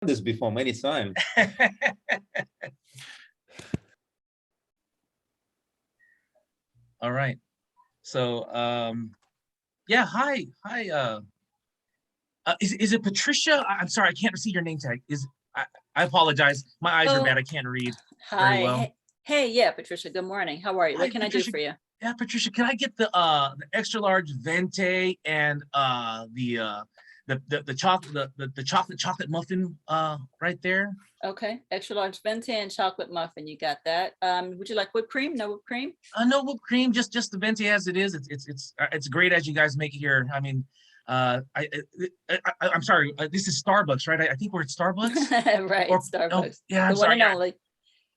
this before many times. All right. So, yeah, hi. Is it Patricia? I'm sorry, I can't see your name tag. I apologize. My eyes are bad. I can't read very well. Hi. Hey, yeah, Patricia. Good morning. How are you? Hi, What can Patricia. I do for you? Yeah, Patricia, can I get the extra large venti and the chocolate muffin right there? Okay, extra large venti and chocolate muffin. You got that. Would you like whipped cream? No whipped cream? No whipped cream, just the venti as it is. It's great as you guys make it here. I mean, I'm sorry. This is Starbucks, right? I think we're at Starbucks. Right, Starbucks. Oh, yeah, I'm the sorry. one and only.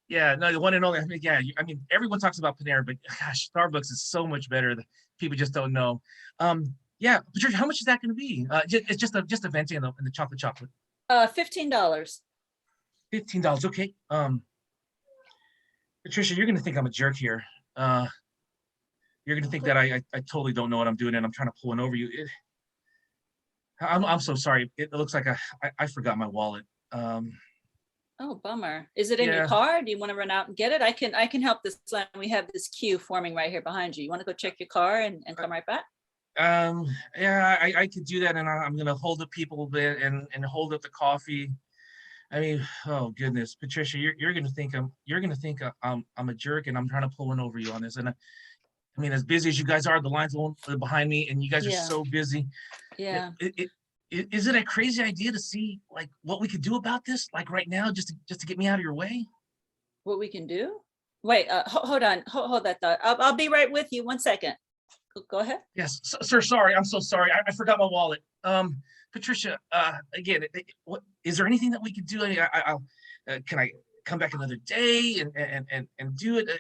Yeah, no, the one and only. I mean, yeah, I mean, everyone talks about Panera, but gosh, Starbucks is so much better that people just don't know. Yeah, Patricia, how much is that going to be? It's just a venti and the chocolate. $15. $15. Okay. Patricia, you're going to think I'm a jerk here. You're going to think that I totally don't know what I'm doing and I'm trying to pull one over you. I'm so sorry. It looks like I forgot my wallet. Oh, bummer. Is it in your car? Do you want to run out and get it? I can help this line. We have this queue forming right here behind you. You want to go check your car and come right back? Yeah, I could do that, and I'm gonna hold up people a bit and hold up the coffee. I mean, oh goodness, Patricia, you're gonna think I'm a jerk, and I'm trying to pull one over you on this. And I mean, as busy as you guys are, the lines behind me, and you guys are so busy. Yeah. Is it a crazy idea to see like what we could do about this, like right now, just to get me out of your way? What we can do? Wait, hold on, hold that thought. I'll be right with you. 1 second. Go ahead. Yes, sir. Sorry, I'm so sorry. I forgot my wallet. Patricia, again, what is there anything that we could do? Can I come back another day and do it?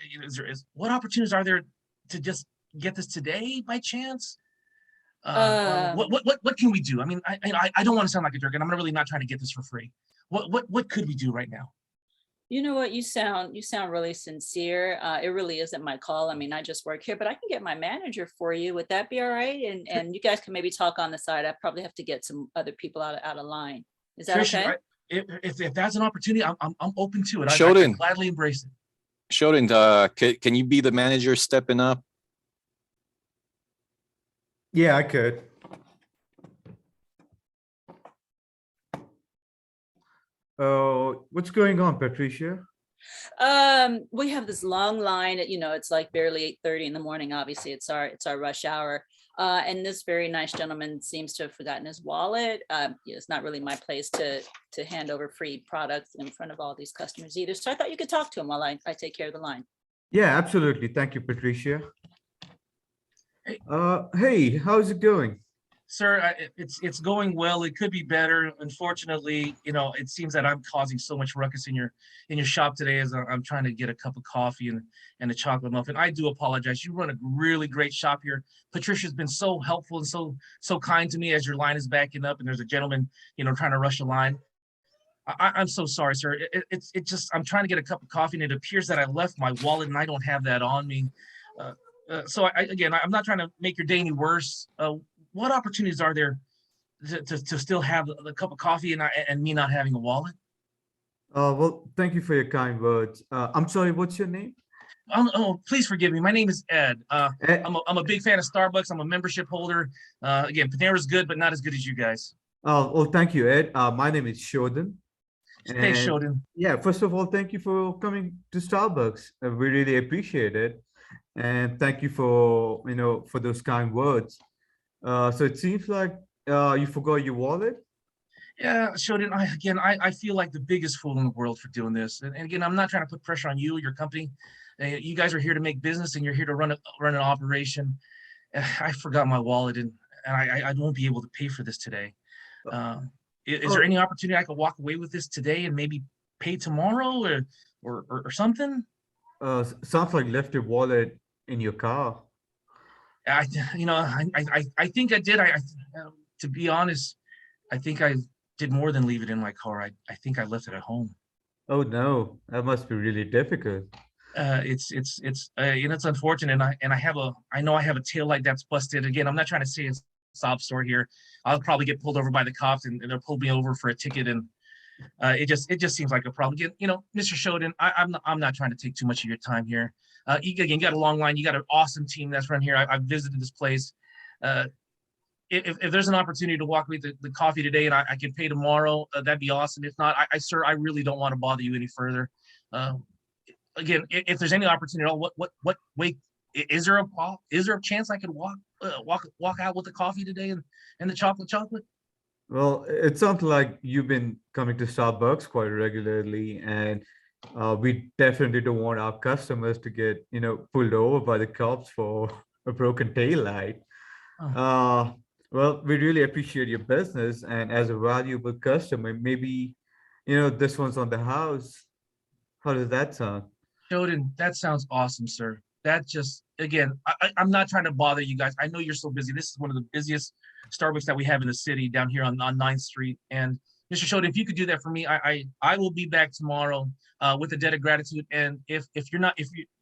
What opportunities are there to just get this today by chance? What can we do? I mean, I don't want to sound like a jerk, and I'm really not trying to get this for free. What could we do right now? You know what? You sound really sincere. It really isn't my call. I mean, I just work here, but I can get my manager for you. Would that be all right? And you guys can maybe talk on the side. I probably have to get some other people out of line. Is that okay? If that's an opportunity, I'm open to it. Sheldon, I gladly embrace it. Sheldon, can you be the manager stepping up? Yeah, I could. What's going on, Patricia? We have this long line. It's like barely 8:30 in the morning. Obviously, it's our rush hour. And this very nice gentleman seems to have forgotten his wallet. It's not really my place to hand over free products in front of all these customers either. So I thought you could talk to him while I take care of the line. Yeah, absolutely. Thank you, Patricia. Hey, how's it going? Sir, it's going well. It could be better. Unfortunately, it seems that I'm causing so much ruckus in your shop today as I'm trying to get a cup of coffee and a chocolate muffin. I do apologize. You run a really great shop here. Patricia's been so helpful and so kind to me as your line is backing up and there's a gentleman, trying to rush a line. I'm so sorry, sir. It's just I'm trying to get a cup of coffee and it appears that I left my wallet and I don't have that on me. So I'm not trying to make your day any worse. What opportunities are there to still have a cup of coffee and me not having a wallet? Well, thank you for your kind words. I'm sorry, what's your name? Oh, please forgive me. My name is Ed. Ed. I'm a big fan of Starbucks. I'm a membership holder. Again, Panera's good, but not as good as you guys. Oh, thank you, Ed. My name is Sheldon. Thanks, Sheldon. Yeah, first of all, thank you for coming to Starbucks. We really appreciate it. And thank you for those kind words. So it seems like you forgot your wallet. Yeah, Sheldon, I feel like the biggest fool in the world for doing this. And again, I'm not trying to put pressure on you or your company. You guys are here to make business and you're here to run an operation. I forgot my wallet and I won't be able to pay for this today. Is there any opportunity I could walk away with this today and maybe pay tomorrow or something? Sounds like left your wallet in your car. I think I did. To be honest, I think I did more than leave it in my car. I think I left it at home. Oh no, that must be really difficult. It's unfortunate. I know I have a tail light that's busted. Again, I'm not trying to say a sob story here. I'll probably get pulled over by the cops and they'll pull me over for a ticket. And it just seems like a problem. Again, Mr. Shoden, I'm not trying to take too much of your time here. You got a long line. You got an awesome team that's run here. I've visited this place. If there's an opportunity to walk with the coffee today and I can pay tomorrow, that'd be awesome. If not, sir, I really don't want to bother you any further. Again, if there's any opportunity at all, what way is there a chance I could walk out with the coffee today and the chocolate? Well, it sounds like you've been coming to Starbucks quite regularly, and we definitely don't want our customers to get, pulled over by the cops for a broken tail light. Well, we really appreciate your business, and as a valuable customer, maybe, this one's on the house. How does that sound? Shoden, that sounds awesome, sir. That just, again, I'm not trying to bother you guys. I know you're so busy. This is one of the busiest Starbucks that we have in the city down here on 9th Street. And Mr. Shoden, if you could do that for me, I will be back tomorrow with a debt of gratitude. And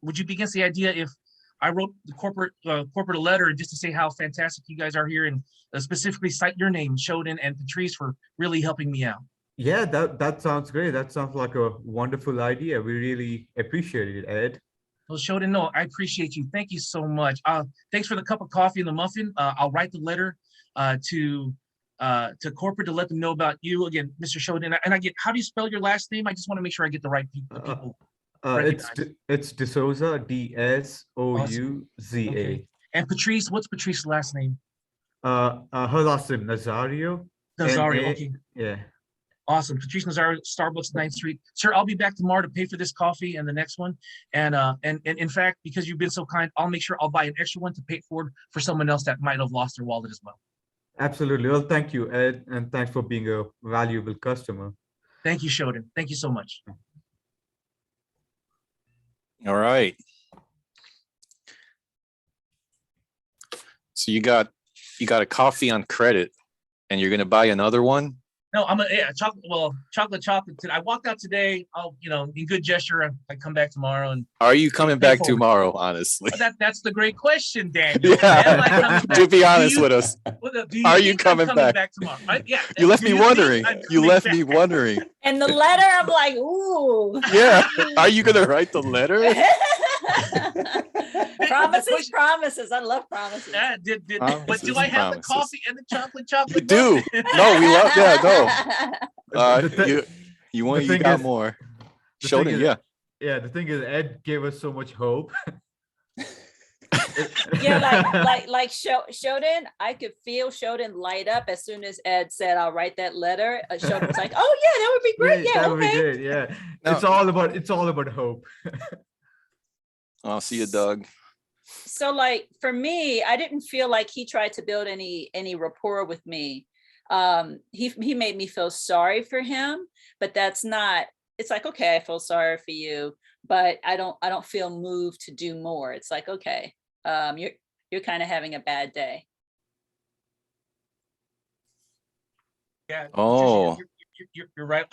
would you be against the idea if I wrote the corporate a letter just to say how fantastic you guys are here and specifically cite your name, Shoden and Patrice, for really helping me out? Yeah, that sounds great. That sounds like a wonderful idea. We really appreciate it, Ed. Well, Shoden, no, I appreciate you. Thank you so much. Thanks for the cup of coffee and the muffin. I'll write the letter to corporate to let them know about you again, Mr. Shoden. And I get, how do you spell your last name? I just want to make sure I get the right people. It's D'Souza, D'Souza. Okay. And Patrice, what's Patrice's last name? Her last name Nazario. Nazario. Okay. Yeah. Awesome. Patrice Nazario, Starbucks 9th Street. Sir, I'll be back tomorrow to pay for this coffee and the next one. And in fact, because you've been so kind, I'll make sure I'll buy an extra one to pay for someone else that might have lost their wallet as well. Absolutely. Well, thank you, Ed, and thanks for being a valuable customer. Thank you, Shoden. Thank you so much. All right. So you got a coffee on credit and you're going to buy another one? No, chocolate. I walked out today. I'll, in good gesture, I come back tomorrow. And are you coming back tomorrow, honestly? That's the great question, Daniel. Yeah. To be honest with us. Are you coming back tomorrow? Yeah. You left me wondering. You left me wondering. And the letter, I'm like, ooh. Yeah. Are you going to write the letter? Promises. I love promises. But do I have the coffee and the chocolate? You do. No, we love. Yeah, no. You got more. Shoden, yeah. Yeah, the thing is, Ed gave us so much hope. Yeah, like Shoden, I could feel Shoden light up as soon as Ed said, "I'll write that letter." Shoden's like, "Oh yeah, that would be great." Yeah, that okay. would be great. Yeah, no. It's all about hope. I'll see you, Doug. So, like for me, I didn't feel like he tried to build any rapport with me. He made me feel sorry for him, but that's not. It's like, okay, I feel sorry for you, but I don't feel moved to do more. It's like, okay, you're kind of having a bad day. Yeah. Oh, you're right.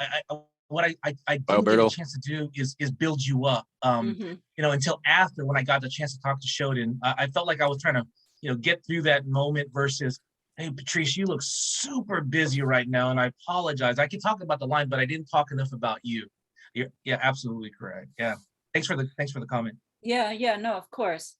What I didn't get a chance to do is build you up. Until after, when I got the chance to talk to Shoden, I felt like I was trying to get through that moment versus, hey, Patrice, you look super busy right now, and I apologize. I can talk about the line, but I didn't talk enough about you. Yeah, absolutely correct. Yeah, thanks for the comment. Yeah, no, of course.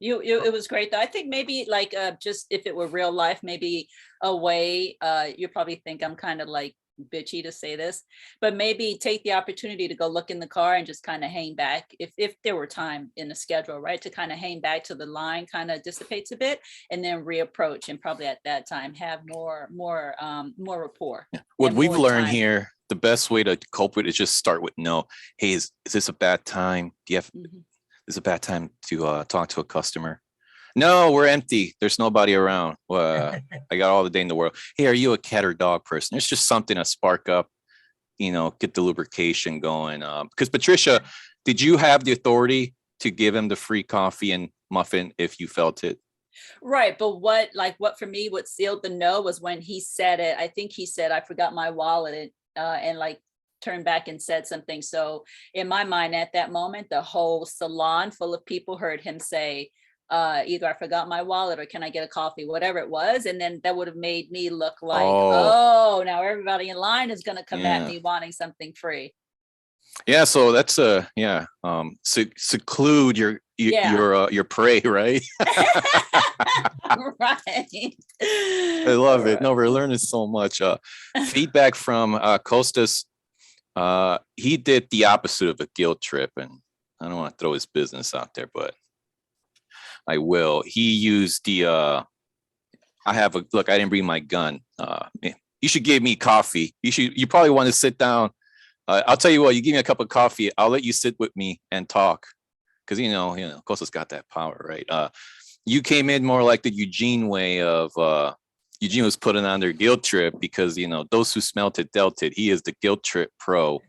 It was great though. I think maybe like just if it were real life, maybe a way you probably think I'm kind of like bitchy to say this, but maybe take the opportunity to go look in the car and just kind of hang back if there were time in the schedule, right, to kind of hang back till the line kind of dissipates a bit, and then reapproach, and probably at that time have more rapport. What we've learned here, the best way to cope with it is just start with no. Hey, is this a bad time? Do you have Is a bad time to talk to a customer? No, we're empty. There's nobody around. I got all the day in the world. Hey, are you a cat or dog person? It's just something to spark up, get the lubrication going. Because Patricia, did you have the authority to give him the free coffee and muffin if you felt it? Right. But what for me, what sealed the no was when he said it. I think he said, I forgot my wallet, and turned back and said something. So in my mind at that moment, the whole salon full of people heard him say, either I forgot my wallet or can I get a coffee, whatever it was. And then that would have made me look like, Oh. oh, now everybody in line is going to come at Yeah. me wanting something free. Yeah, so that's seclude your prey, right? Right. I love it. No, we're learning so much. Feedback from Costas. He did the opposite of a guilt trip, and I don't want to throw his business out there, but I will. He used the I didn't bring my gun. You should give me coffee. You probably want to sit down. I'll tell you what, you give me a cup of coffee, I'll let you sit with me and talk. Cause Costas got that power, right? You came in more like the Eugene way of Eugene was putting on their guilt trip because those who smelt it dealt it. He is the guilt trip pro.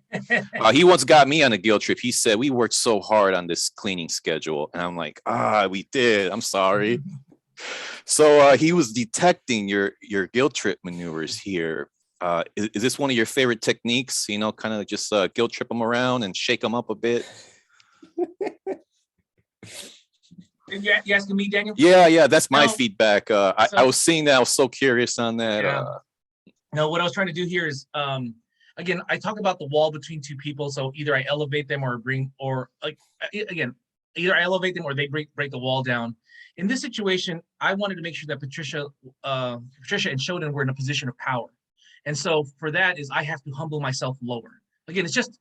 He once got me on a guilt trip. He said, we worked so hard on this cleaning schedule. And I'm like, we did. I'm sorry. So he was detecting your guilt trip maneuvers here. Is this one of your favorite techniques? Kind of just guilt trip them around and shake them up a bit. You asking me, Daniel? Yeah, that's my No. feedback. I was seeing that. I was so curious on that. Yeah. No, what I was trying to do here is, again, I talk about the wall between two people. So either I elevate them either I elevate them or they break the wall down. In this situation, I wanted to make sure that Patricia and Shodan were in a position of power. And so for that is I have to humble myself lower. Again, it's just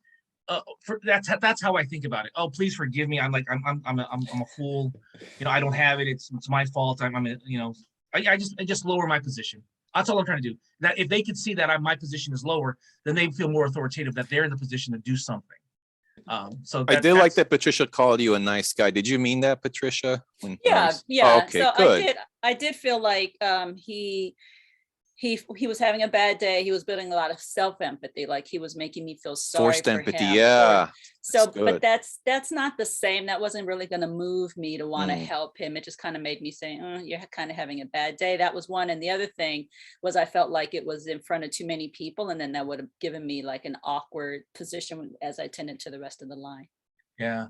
that's how I think about it. Oh, please forgive me. I'm a fool. I don't have it. It's my fault. I just lower my position. That's all I'm trying to do. That if they could see that my position is lower, then they feel more authoritative that they're in the position to do something. So I did like that Patricia called you a nice guy. Did you mean that, Patricia? Yeah. Oh, okay, so good. I did feel like he was having a bad day. He was building a lot of self-empathy. Like he was making me feel sorry Forced for empathy, him. yeah. But that's not the same. That wasn't really going to move me to want to help him. It just kind of made me say, you're kind of having a bad day. That was one. And the other thing was I felt like it was in front of too many people. And then that would have given me like an awkward position as I tended to the rest of the line. Yeah.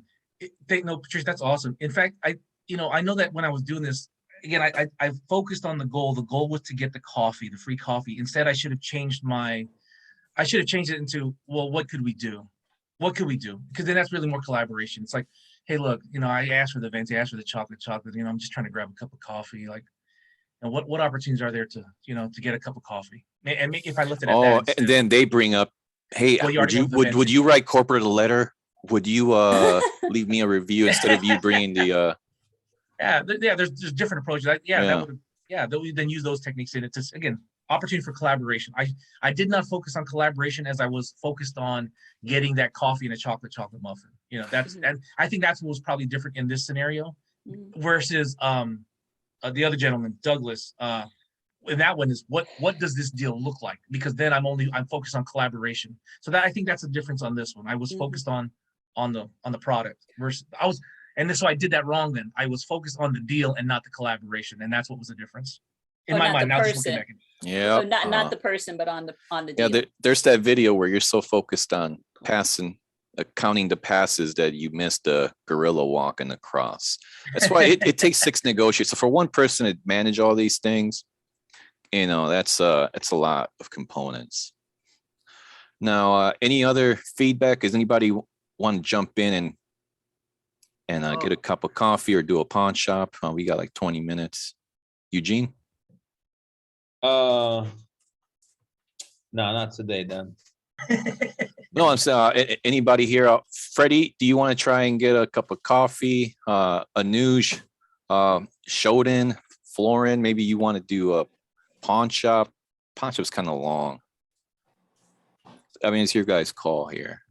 Patricia, that's awesome. In fact, I know that when I was doing this, again, I focused on the goal. The goal was to get the free coffee. Instead, I should have changed it into, well, what could we do? What could we do? Because then that's really more collaboration. It's like, hey, look, I asked for the venti, I asked for the chocolate. I'm just trying to grab a cup of coffee. Like, what opportunities are there to get a cup of coffee? And if I looked at that, and then they bring up, hey, well, would you write corporate a letter? Would you leave me a review instead of you bringing the there's different approaches. That we then use those techniques in it to, again, opportunity for collaboration. I did not focus on collaboration as I was focused on getting that coffee and a chocolate muffin. And I think that's what was probably different in this scenario versus the other gentleman, Douglas. And that one is what does this deal look like? Because then I'm focused on collaboration. So I think that's a difference on this one. I was focused on the product versus so I did that wrong then. I was focused on the deal and not the collaboration. And that's what was the difference in my mind. Now just looking back. So not the person, but on the deal. Yeah, there's that video where you're so focused on counting the passes that you missed the gorilla walk and the cross. That's why it takes 6 negotiators. So for one person to manage all these things, that's a lot of components. Now, any other feedback? Does anybody want to jump in and get a cup of coffee or do a pawn shop? We got like 20 minutes. Eugene? No, not today, Dan. No, I'm saying anybody here. Freddie, do you want to try and get a cup of coffee? Anuj, Shodan, Florin, maybe you want to do a pawn shop. Pawn shop's kind of long. I mean, it's your guys' call here.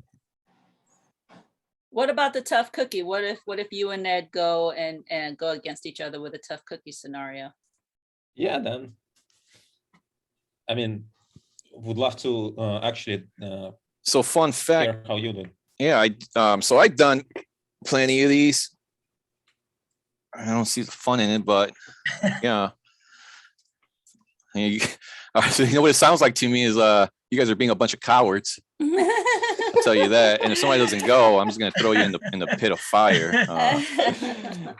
What about the tough cookie? What if you and Ned go and go against each other with a tough cookie scenario? Yeah, then. I mean, would love to actually. So fun fact. Hear how you did. Yeah, so I've done plenty of these. I don't see the fun in it, but yeah. So what it sounds like to me is you guys are being a bunch of cowards. I'll tell you that. And if somebody doesn't go, I'm just gonna throw you in the pit of fire.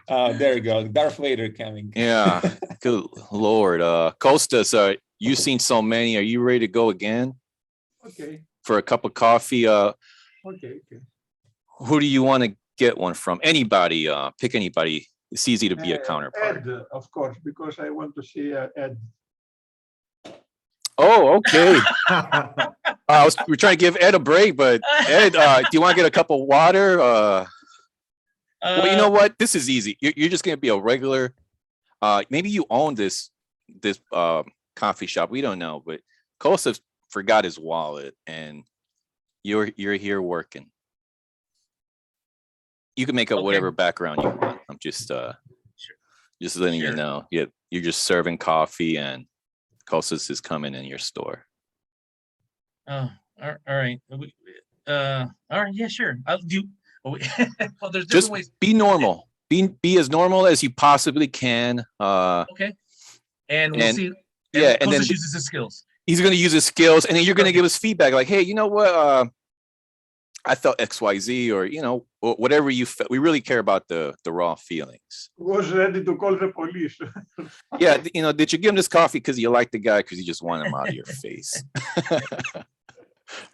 There you go. Darth Vader coming. Yeah, good Lord. Costas, you've seen so many. Are you ready to go again Okay, for a cup of coffee? okay. Who do you want to get one from? Anybody, pick anybody. It's easy to be a counterpart. Ed, of course, because I want to see Ed. Oh, okay. We're trying to give Ed a break, but Ed, do you want to get a cup of water? Well, you know what? This is easy. You're just gonna be a regular. Maybe you own this coffee shop. We don't know, but Kostas forgot his wallet, and you're here working. You can make up Okay. whatever background you want. I'm just letting you Sure. know. Yeah, you're just serving coffee, and Kostas is coming in your store. Oh, all right. All right. Yeah, sure. I'll do. Well, there's different Just ways. be normal. Be as normal as you possibly can. Okay. And we'll and- see. yeah, and then Kostas uses his skills. he's going to use his skills, and then you're going to give us feedback like, hey, you know what? I felt XYZ, or whatever you felt. We really care about the raw feelings. Was ready to call the police. Yeah, did you give him this coffee because you like the guy, because you just want him out of your face?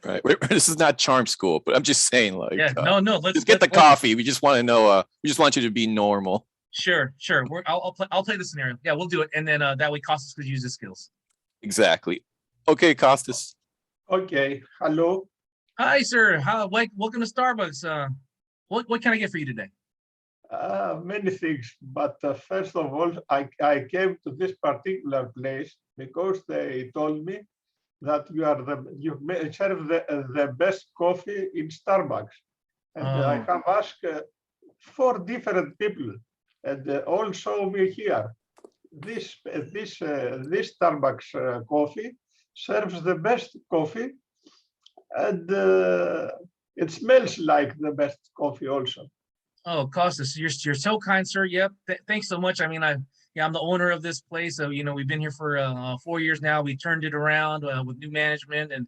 Right. This is not charm school, but I'm just saying, like, Yeah. No. Let's just get the coffee. We just want to know. We just want you to be normal. Sure. I'll play the scenario. Yeah, we'll do it, and then that way Kostas could use his skills. Exactly. Okay, Kostas. Okay, hello. Hi, sir. Welcome to Starbucks. What can I get for you today? Many things, but first of all, I came to this particular place because they told me that you serve the best coffee in Starbucks, and I Oh. have asked 4 different people, and all show me here. This Starbucks coffee serves the best coffee, and it smells like the best coffee also. Oh, Kostas, you're so kind, sir. Yep. Thanks so much. I mean, I'm the owner of this place. So, we've been here for 4 years now. We turned it around with new management, and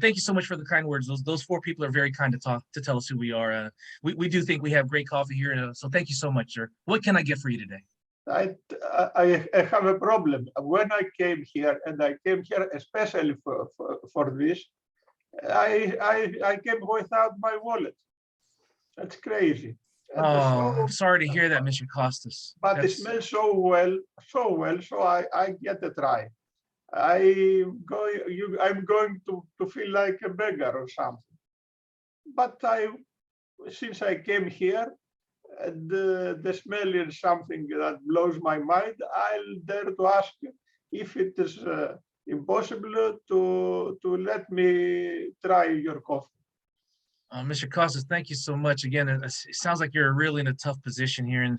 thank you so much for the kind words. Those 4 people are very kind to tell us who we are. We do think we have great coffee here. So thank you so much, sir. What can I get for you today? I have a problem. When I came here, and I came here especially for this, I came without my wallet. That's crazy. And Oh, I'm sorry to hear that, Mr. Kostas. but it That's- smells so well, so I get a try. I'm going to feel like a beggar or something. But since I came here, and the smell is something that blows my mind, I'll dare to ask if it is impossible to let me try your coffee. Mr. Costas, thank you so much. Again, it sounds like you're really in a tough position here, and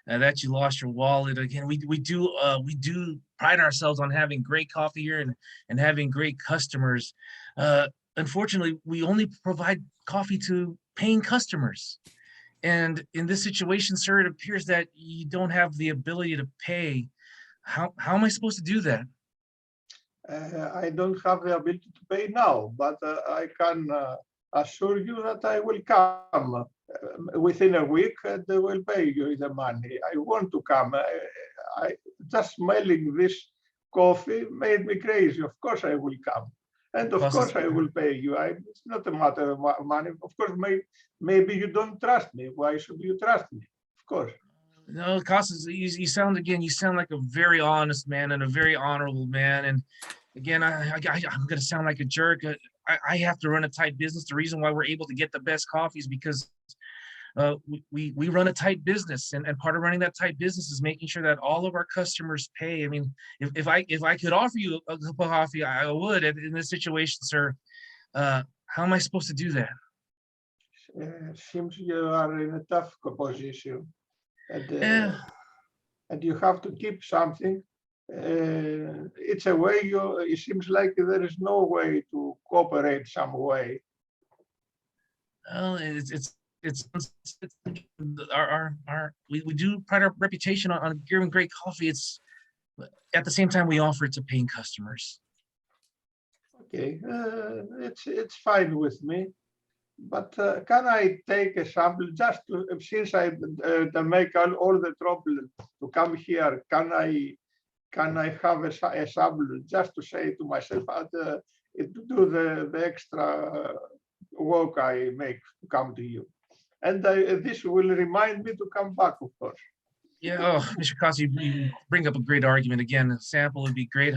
that you lost your wallet. Again, we do pride ourselves on having great coffee here and having great customers. Unfortunately, we only provide coffee to paying customers. And in this situation, sir, it appears that you don't have the ability to pay. How am I supposed to do that? I don't have the ability to pay now, but I can assure you that I will come within a week and will pay you the money. I want to come. I just smelling this coffee made me crazy. Of course I will come. And of course I will pay you. It's not a matter of money. Of course, maybe you don't trust me. Why should you trust me? Of course. No, Costas, you sound like a very honest man and a very honorable man. And again, I'm going to sound like a jerk. I have to run a tight business. The reason why we're able to get the best coffee is because we run a tight business, and part of running that tight business is making sure that all of our customers pay. I mean, if I could offer you a cup of coffee, I would. In this situation, sir, how am I supposed to do that? Seems you are in a tough position, Yeah. and you have to keep something. It's a way it seems like there is no way to cooperate some way. Well, we do pride our reputation on giving great coffee. It's at the same time we offer it to paying customers. Okay, it's fine with me. But can I take a sample just to, since I make all the trouble to come here? Can I have a sample just to say to myself to do the extra work I make to come to you, and this will remind me to come back, of course. Yeah, oh, Mr. Costa, you bring up a great argument. Again, a sample would be great.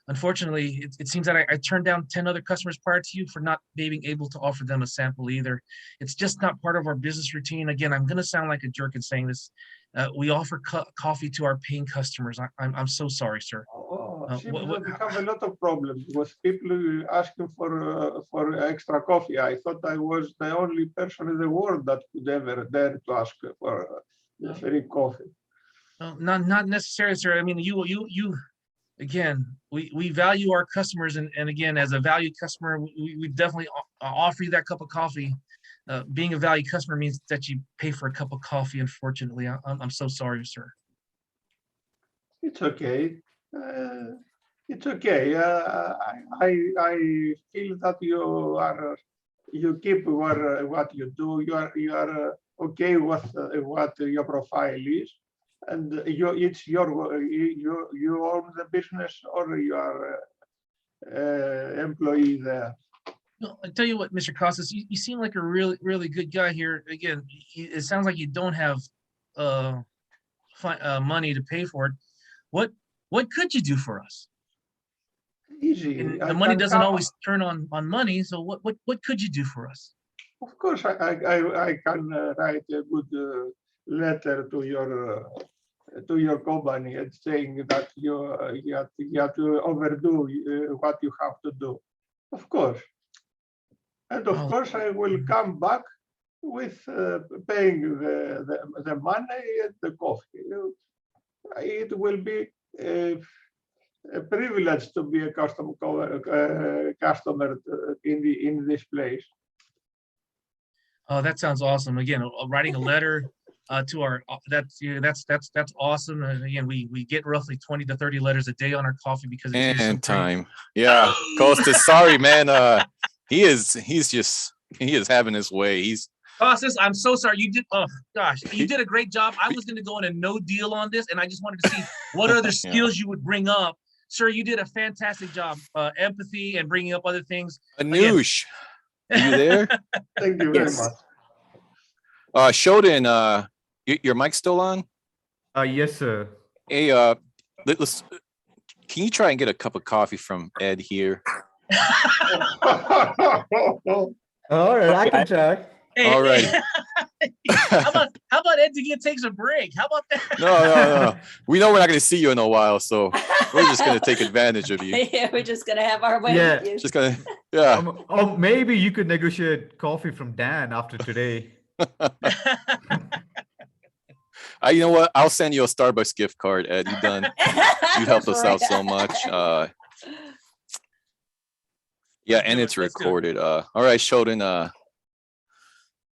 Unfortunately, it seems that I turned down 10 other customers prior to you for not being able to offer them a sample either. It's just not part of our business routine. Again, I'm going to sound like a jerk in saying this. We offer coffee to our paying customers. I'm so sorry, sir. Oh, seems what- that we have a lot of problems with people asking for extra coffee. I thought I was the only person in the world that could ever dare to ask for the free coffee. Not necessarily, sir. I mean, you again, we value our customers, and again, as a valued customer, we definitely offer you that cup of coffee. Being a valued customer means that you pay for a cup of coffee. Unfortunately, I'm so sorry, sir. It's okay. It's okay. I feel that you keep what you do. You are okay with what your profile is, and it's you own the business or you are employee there. No, I tell you what, Mr. Costas, you seem like a really good guy here. Again, it sounds like you don't have money to pay for it. What could you do for us? Easy. And I the money can doesn't come- always turn on money. So what could you do for us? Of course, I can write a good letter to your company and saying that you have to overdo what you have to do. Of course. And of Oh. course, I will come back with paying the money and the coffee. It will be a privilege to be a customer in this place. Oh, that sounds awesome. Again, writing a letter to our that's awesome. And again, we get roughly 20 to 30 letters a day on our coffee because it is so And great. time. Yeah. Costas, sorry, man. He is having his way. Costas, I'm so sorry. You did, oh gosh, you did a great job. I was going to go on a no deal on this, and I just wanted to see what other skills you would bring up. Sir, you did a fantastic job. Empathy and bringing up other things. Anush, are you there? Thank you very Yes. much. Shodan, your mic's still on? Yes, sir. Hey, let's. Can you try and get a cup of coffee from Ed here? All right, I can try. Hey, All right. how about Ed takes a break? How about that? No. We know we're not going to see you in a while, so we're just going to take advantage of you. Yeah, we're just gonna have our way Yeah. with you. Just gonna, yeah. Or maybe you could negotiate coffee from Dan after today. You know what? I'll send you a Starbucks gift card, Ed. You helped us out so much. Yeah, and it's Let's do it. recorded. All right, Shodan.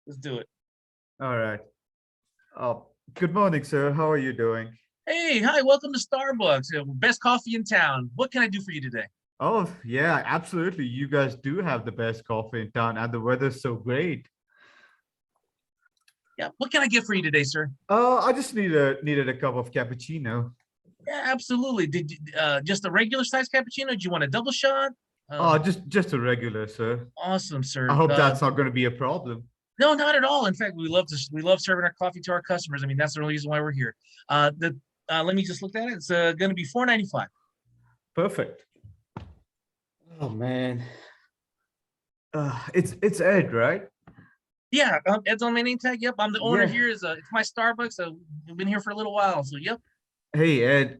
Let's do it. All right. Good morning, sir. How are you doing? Hey, hi, welcome to Starbucks. Best coffee in town. What can I do for you today? Oh, yeah, absolutely. You guys do have the best coffee in town, and the weather's so great. Yeah, what can I get for you today, sir? I just needed a cup of cappuccino. Yeah, absolutely. Did just a regular size cappuccino? Do you want a double shot? Just a regular, sir. Awesome, sir. I hope that's not going to be a problem. No, not at all. In fact, we love serving our coffee to our customers. I mean, that's the only reason why we're here. Let me just look at it. It's going to be $4.95. Perfect. Oh man. It's Ed, right? Yeah, Ed's on my name tag. Yep, I'm the owner Yeah. here. It's my Starbucks. So we've been here for a little while. So yep. Hey Ed,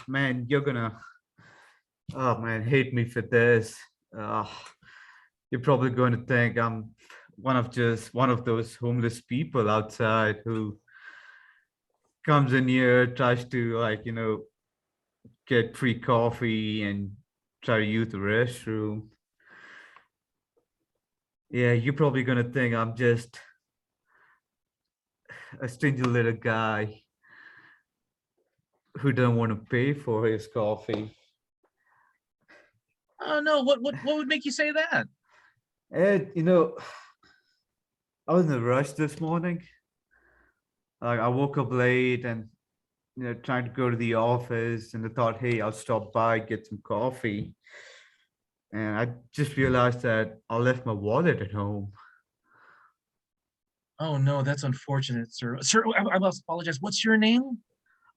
man, you're gonna, oh man, hate me for this. You're probably going to think I'm one of those homeless people outside who comes in here, tries to get free coffee and try to use the restroom. Yeah, you're probably gonna think I'm just a stingy little guy who doesn't want to pay for his coffee. Oh no, what would make you say that? Ed, I was in a rush this morning. Like I woke up late and trying to go to the office, and I thought, hey, I'll stop by, get some coffee. And I just realized that I left my wallet at home. Oh no, that's unfortunate, sir. Sir, I must apologize. What's your name?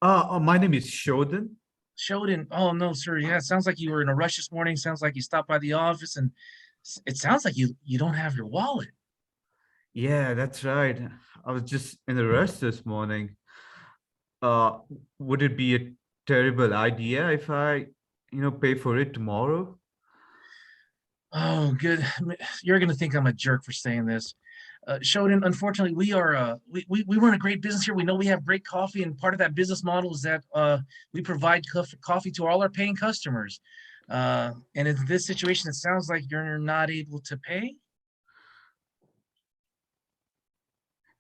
My name is Shodan. Sheldon. Oh no, sir. Yeah, it sounds like you were in a rush this morning. Sounds like you stopped by the office, and it sounds like you don't have your wallet. Yeah, that's right. I was just in a rush this morning. Uh, would it be a terrible idea if I, pay for it tomorrow? Oh, good. You're gonna think I'm a jerk for saying this. Sheldon, unfortunately, we run a great business here. We know we have great coffee, and part of that business model is that we provide coffee to all our paying customers. And in this situation, it sounds like you're not able to pay.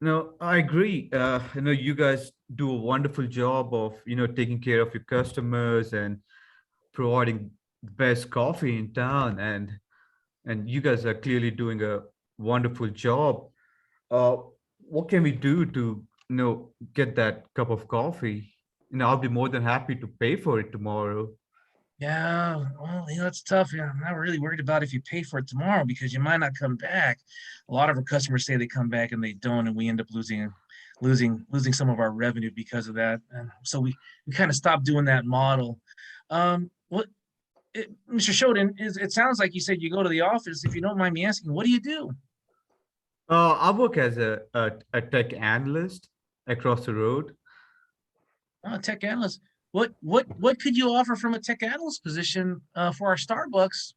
No, I agree. You guys do a wonderful job of, taking care of your customers and providing the best coffee in town, and you guys are clearly doing a wonderful job. Uh, what can we do to, get that cup of coffee? I'll be more than happy to pay for it tomorrow. Yeah, well, it's tough. Yeah, I'm not really worried about if you pay for it tomorrow because you might not come back. A lot of our customers say they come back and they don't, and we end up losing some of our revenue because of that. And so we kind of stopped doing that model. What, Mr. Shoden, it sounds like you said you go to the office. If you don't mind me asking, what do you do? I work as a tech analyst across the road. Tech analyst. What could you offer from a tech analyst position for our Starbucks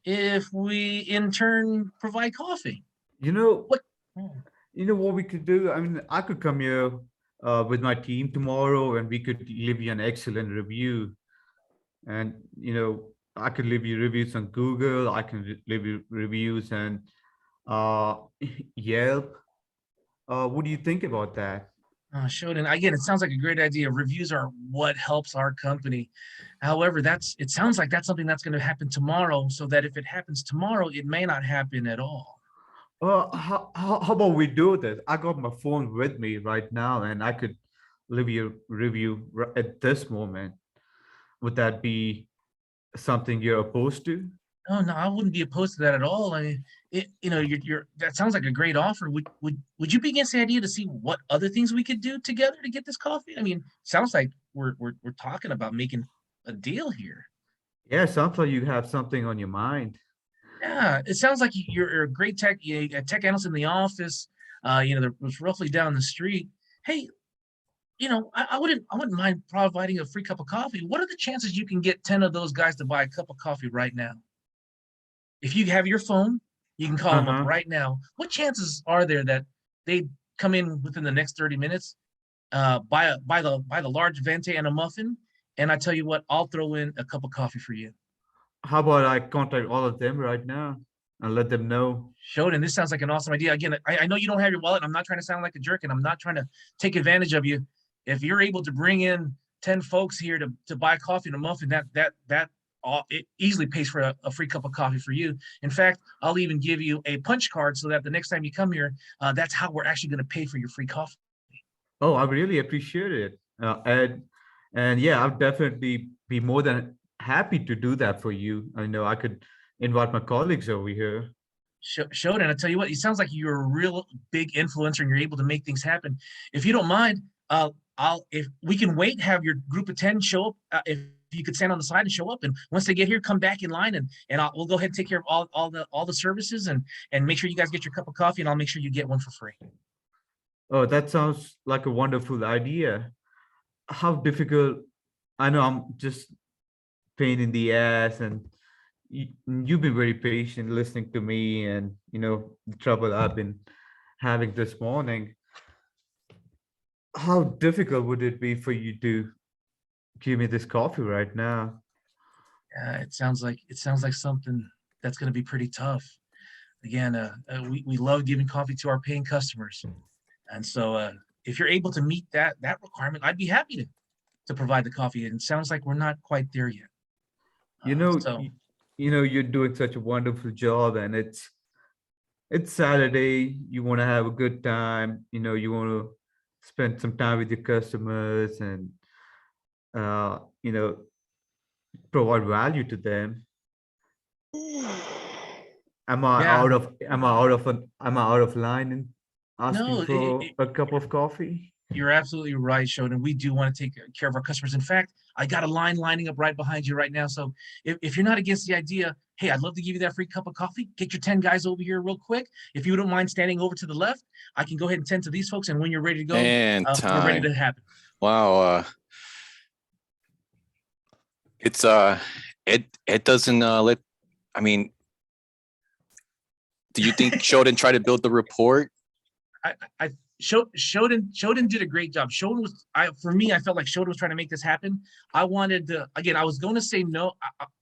if we in turn provide coffee? You know, What? what we could do? I mean, I could come here with my team tomorrow and we could leave you an excellent review. And, I could leave you reviews on Google, I can leave you reviews and uh, Yelp. What do you think about that? Shoden, again, it sounds like a great idea. Reviews are what helps our company. However, it sounds like that's something that's going to happen tomorrow, so that if it happens tomorrow, it may not happen at all. How about we do this? I got my phone with me right now and I could leave you a review at this moment. Would that be something you're opposed to? Oh no, I wouldn't be opposed to that at all. I mean, you're that sounds like a great offer. Would you be against the idea to see what other things we could do together to get this coffee? I mean, sounds like we're talking about making a deal here. Yeah, sounds like you have something on your mind. Yeah, it sounds like you're a great a tech analyst in the office. That was roughly down the street. Hey, I wouldn't mind providing a free cup of coffee. What are the chances you can get 10 of those guys to buy a cup of coffee right now? If you have your phone, you can call them up Uh-huh. right now. What chances are there that they come in within the next 30 minutes, buy the large venti and a muffin, and I tell you what, I'll throw in a cup of coffee for you. How about I contact all of them right now and let them know? Shoden, this sounds like an awesome idea. Again, I know you don't have your wallet. I'm not trying to sound like a jerk, and I'm not trying to take advantage of you. If you're able to bring in 10 folks here to buy coffee and a muffin, that it easily pays for a free cup of coffee for you. In fact, I'll even give you a punch card so that the next time you come here, that's how we're actually going to pay for your free coffee. Oh, I really appreciate it, Ed. And yeah, I'll definitely be more than happy to do that for you. I know I could invite my colleagues over here. Shoden, I tell you what, it sounds like you're a real big influencer and you're able to make things happen. If you don't mind, if we can wait, have your group of 10 show up. If you could stand on the side and show up, and once they get here, come back in line, and we'll go ahead and take care of all the services and make sure you guys get your cup of coffee, and I'll make sure you get one for free. Oh, that sounds like a wonderful idea. How difficult? I know I'm just pain in the ass, and you've been very patient listening to me, and the trouble I've been having this morning. How difficult would it be for you to give me this coffee right now? It sounds like something that's going to be pretty tough. Again, we love giving coffee to our paying customers, and so if you're able to meet that requirement, I'd be happy to provide the coffee. And it sounds like we're not quite there yet. You know, So you're doing such a wonderful job, and it's Saturday. You want to have a good time. You want to spend some time with your customers and uh, you know, provide value to them. Yeah. Am I out of line in asking No, for a cup of coffee? you're absolutely right, Shodan. We do want to take care of our customers. In fact, I got a line lining up right behind you right now. So if you're not against the idea, hey, I'd love to give you that free cup of coffee. Get your 10 guys over here real quick. If you don't mind standing over to the left, I can go ahead and tend to these folks. And when you're ready to go, And we're ready time. to happen. Wow. It's it doesn't let. I mean, do you think Shodan tried to build the report? Shodan did a great job. Shodan was, for me, I felt like Shodan was trying to make this happen. I wanted to, again, I was going to say no.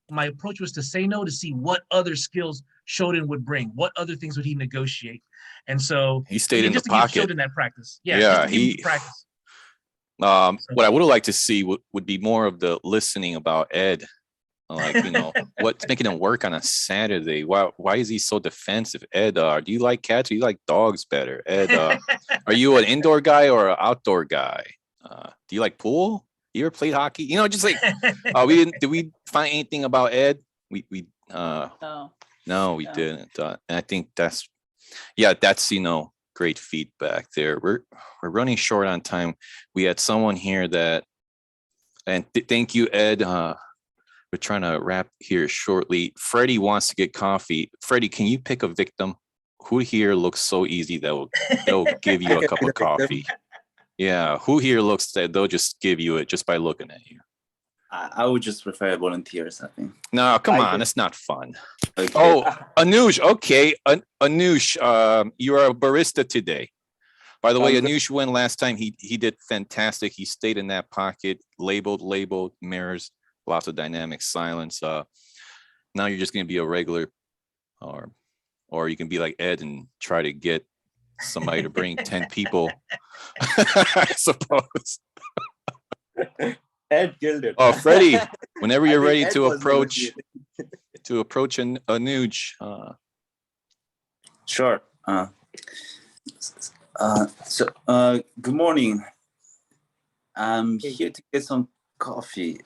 My approach was to say no to see what other skills Shodan would bring, what other things would he negotiate, and so He stayed in the just to give pocket. Shodan that practice. Yeah, just to give him the practice. What I would have liked to see would be more of the listening about Ed. Like, what's making him work on a Saturday? Why is he so defensive? Ed, do you like cats or you like dogs better? Ed, are you an indoor guy or an outdoor guy? Do you like pool? You ever played hockey? Just like did we find anything about Ed? No, we didn't. And I think that's great feedback there. We're running short on time. We had someone here that, and thank you, Ed. We're trying to wrap here shortly. Freddie wants to get coffee. Freddie, can you pick a victim? Who here looks so easy that they'll give you a cup of coffee? Yeah, who here looks that they'll just give you it just by looking at you? I would just prefer volunteers, I think. No, come on, it's not fun. Okay. Oh, Anush, okay. Anush, you are a barista today. By the way, Anush went last time. He did fantastic. He stayed in that pocket, labeled, mirrors, lots of dynamic silence. Now you're just going to be a regular, or you can be like Ed and try to get somebody to bring 10 people, I suppose. Ed killed it. Oh, Freddie, whenever you're ready to approach Anuj. Sure. Good morning. I'm here to get some coffee.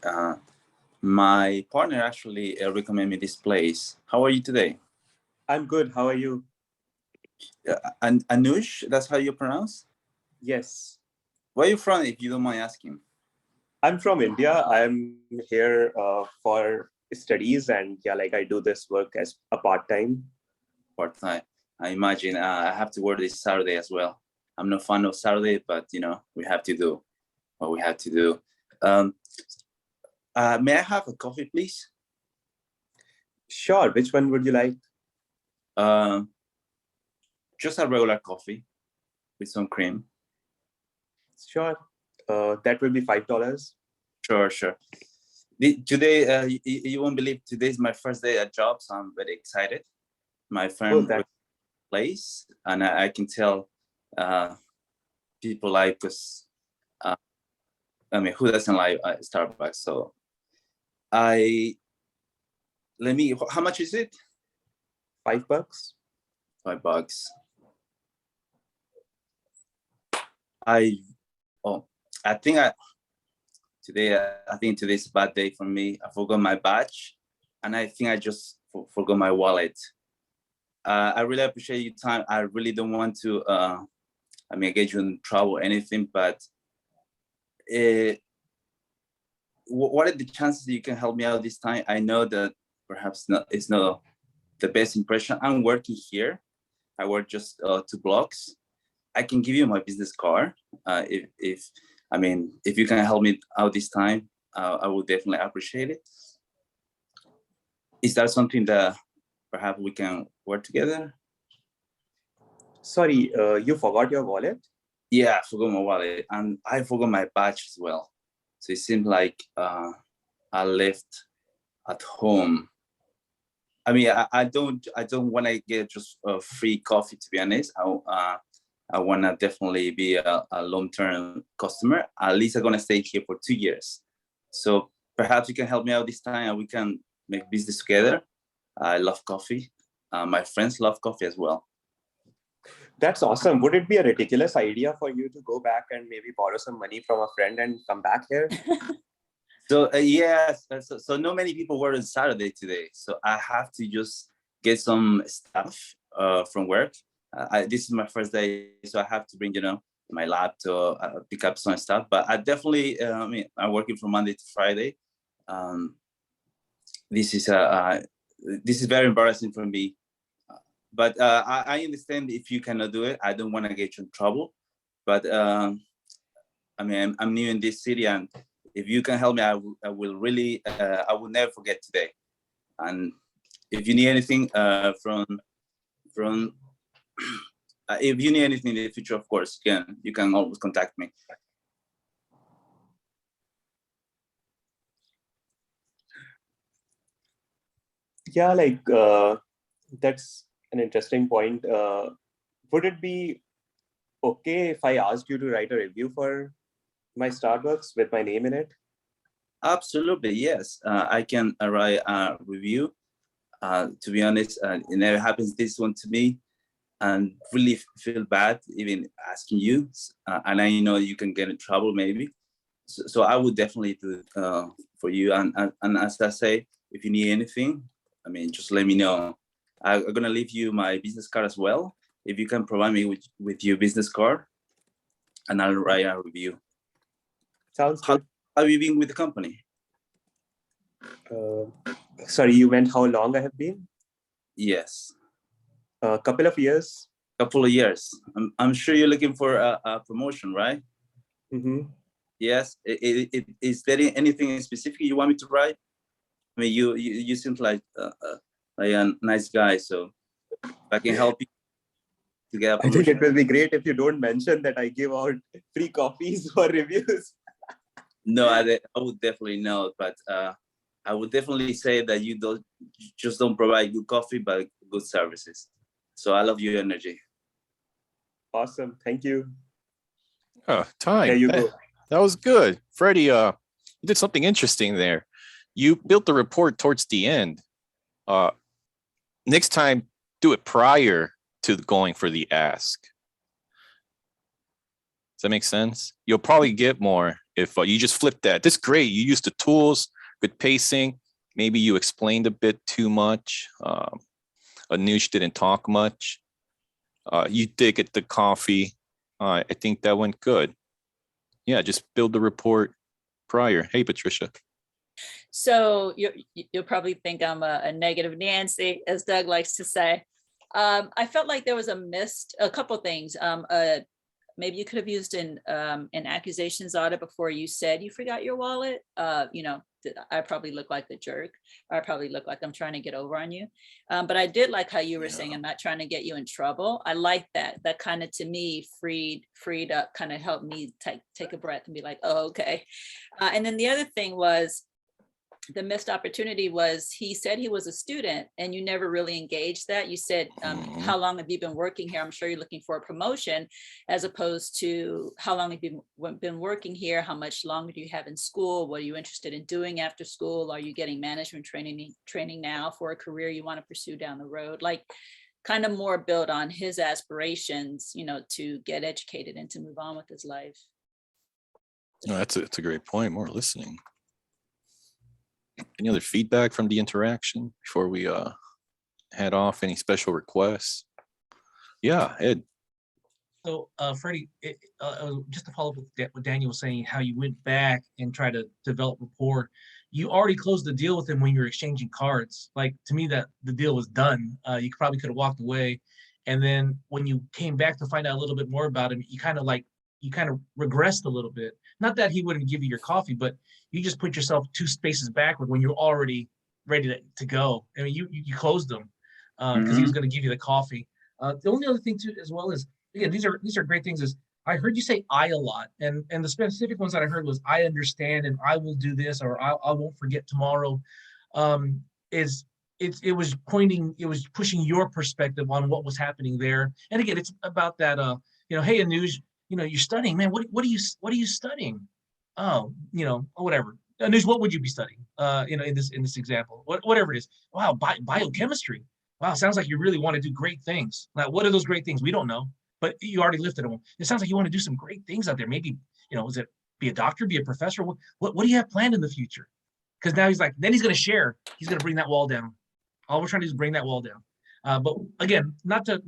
My partner actually recommended me this place. How are you today? I'm good. How are you? Anush, that's how you pronounce? Yes. Where are you from, if you don't mind asking? I'm from India. I'm here for studies, and I do this work as a part-time. Part-time. I imagine I have to work this Saturday as well. I'm not fan of Saturday, but we have to do what we have to do. May I have a coffee, please? Sure. Which one would you like? Just a regular coffee with some cream. Sure. That will be $5. Sure. Today, you won't believe today is my first day at job, so I'm very excited. My firm place, and I can tell people like us. Who doesn't like Starbucks? So how much is it? $5. $5. I think today's a bad day for me. I forgot my badge, and I think I just forgot my wallet. I really appreciate your time. I really don't want to get you in trouble or anything, but what are the chances that you can help me out this time? I know that perhaps it's not the best impression. I'm working here. I work just 2 blocks. I can give you my business card. If you can help me out this time, I would definitely appreciate it. Is that something that perhaps we can work together? Sorry, you forgot your wallet? Yeah, I forgot my wallet, and I forgot my badge as well. So it seems like I left at home. I don't want to get just a free coffee, to be honest. I want to definitely be a long-term customer. At least I'm going to stay here for 2 years. So perhaps you can help me out this time and we can make business together. I love coffee. My friends love coffee as well. That's awesome. Would it be a ridiculous idea for you to go back and maybe borrow some money from a friend and come back here? So yes, so not many people work on Saturday today. So I have to just get some stuff from work. This is my first day, so I have to bring, my lab to pick up some stuff. But I definitely, I'm working from Monday to Friday. This is very embarrassing for me. But I understand if you cannot do it. I don't want to get you in trouble. But I'm new in this city, and if you can help me, I will really, I will never forget today. And if you need anything from if you need anything in the future, of course, you can always contact me. Yeah, like that's an interesting point. Would it be okay if I asked you to write a review for my Starbucks with my name in it? Absolutely, yes. I can write a review. To be honest, it never happens this one to me, and really feel bad even asking you. And I know you can get in trouble maybe. So I would definitely do it for you. And as I say, if you need anything, just let me know. I'm gonna leave you my business card as well. If you can provide me with your business card, and I'll write a review. Sounds good. How have you been with the company? Sorry, you meant how long I have been? Yes. A couple of years. Couple of years. I'm sure you're looking for a promotion, right? Mm-hmm. Yes. Is there anything specific you want me to write? You seem like a nice guy, so if I can help you to get a promotion. I think it will be great if you don't mention that I give out free copies for reviews. No, I would definitely know, but I would definitely say that you don't provide good coffee, but good services. So I love your energy. Awesome, thank you. Time. There you go. That was good, Freddie. You did something interesting there. You built the report towards the end. Next time, do it prior to going for the ask. Does that make sense? You'll probably get more if you just flip that. That's great. You used the tools, good pacing. Maybe you explained a bit too much. Anush didn't talk much. You did get the coffee. I think that went good. Yeah, just build the report prior. Hey, Patricia. So you'll probably think I'm a negative Nancy, as Doug likes to say. I felt like there was a couple things. Maybe you could have used an accusations audit before you said you forgot your wallet. I probably look like the jerk. Or I probably look like I'm trying to get over on you. But I did like how you were saying, I'm not trying to get you in trouble. I like that. That kind of, to me, freed up, kind of helped me take a breath and be like, oh, okay. And then the other thing was, the missed opportunity was, he said he was a student and you never really engaged that. You said, how long have you been working here? I'm sure you're looking for a promotion, as opposed to how long have you been working here? How much longer do you have in school? What are you interested in doing after school? Are you getting management training now for a career you want to pursue down the road? Like, kind of more build on his aspirations, to get educated and to move on with his life. No, that's a great point. More listening. Any other feedback from the interaction before we head off? Any special requests? Yeah, Ed. So, Freddie, just to follow up with what Daniel was saying, how you went back and tried to develop rapport. You already closed the deal with him when you were exchanging cards. Like, to me, that the deal was done. You probably could have walked away, and then when you came back to find out a little bit more about him, you kind of regressed a little bit. Not that he wouldn't give you your coffee, but you just put yourself 2 spaces backward when you're already ready to go. I mean, you closed them because he was going to give you the coffee. The only other thing too, as well, is, again, these are great things. Is I heard you say "I" a lot, and the specific ones that I heard was "I understand" and "I will do this" or "I won't forget tomorrow." It was pushing your perspective on what was happening there. And again, it's about that. Hey, Anuj, you're studying, man. What are you studying? Oh, whatever. Anuj, what would you be studying? In this example, whatever it is. Wow, biochemistry. Wow, sounds like you really want to do great things. Now, what are those great things? We don't know, but you already lifted them. It sounds like you want to do some great things out there. Maybe, is it be a doctor, be a professor? What do you have planned in the future? Because now he's like, then he's going to share. He's going to bring that wall down. All we're trying to do is bring that wall down. But again, not to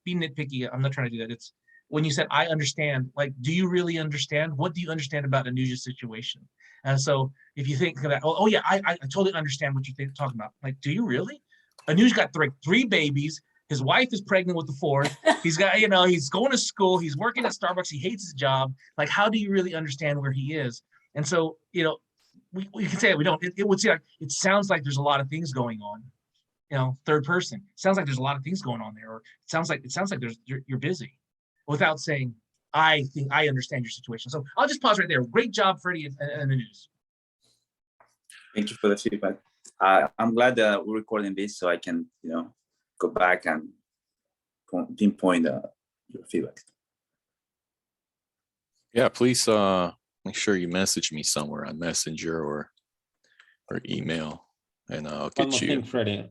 be nitpicky. I'm not trying to do that. It's when you said, I understand, like, do you really understand? What do you understand about Anuj's situation? And so if you think that, oh yeah, I totally understand what you're talking about. Like, do you really? Anuj got three babies. His wife is pregnant with the fourth. He's got, he's going to school. He's working at Starbucks. He hates his job. Like, how do you really understand where he is? And so, we can say that we don't. It would say like, it sounds like there's a lot of things going on. Third person. It sounds like there's a lot of things going on there. Or it sounds like you're busy, without saying, I think I understand your situation. So I'll just pause right there. Great job, Freddie and Anuj. Thank you for the feedback. I'm glad that we're recording this so I can, go back and pinpoint your feedback. Yeah, please make sure you message me somewhere on Messenger or email, and I'll One get more you. thing, Freddie,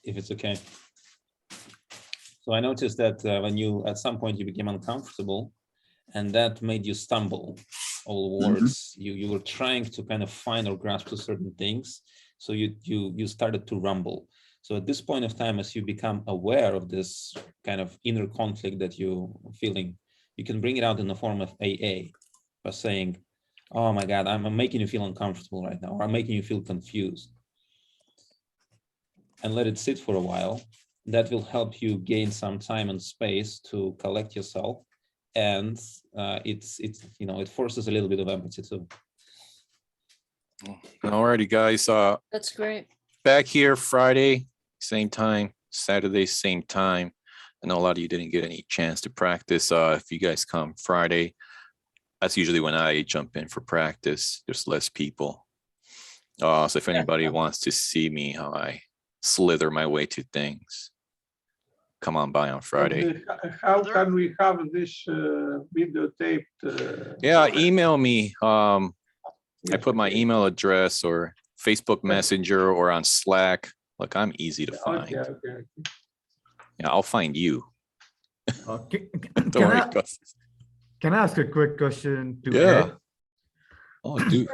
if it's okay. So I noticed that when you, at some point, you became uncomfortable, and that made you stumble all words. You were trying to kind of find or grasp to certain things. So you started to rumble. So at this point of time, as you become aware of this kind of inner conflict that you're feeling, you can bring it out in the form of AA by saying, oh my God, I'm making you feel uncomfortable right now, or I'm making you feel confused. And let it sit for a while. That will help you gain some time and space to collect yourself. And it forces a little bit of empathy too. Alrighty, guys. That's great. Back here Friday, same time, Saturday, same time. I know a lot of you didn't get any chance to practice. If you guys come Friday, that's usually when I jump in for practice. There's less people. So if anybody wants to see me, how I slither my way to things, come on by on Friday. How can we have this videotaped? Yeah, email me. I put my email address or Facebook Messenger or on Slack. Look, I'm easy to find. Okay. Yeah, I'll find you. Don't Can worry, I, Gus. can I ask a quick question to Yeah. Ed? Oh, dude.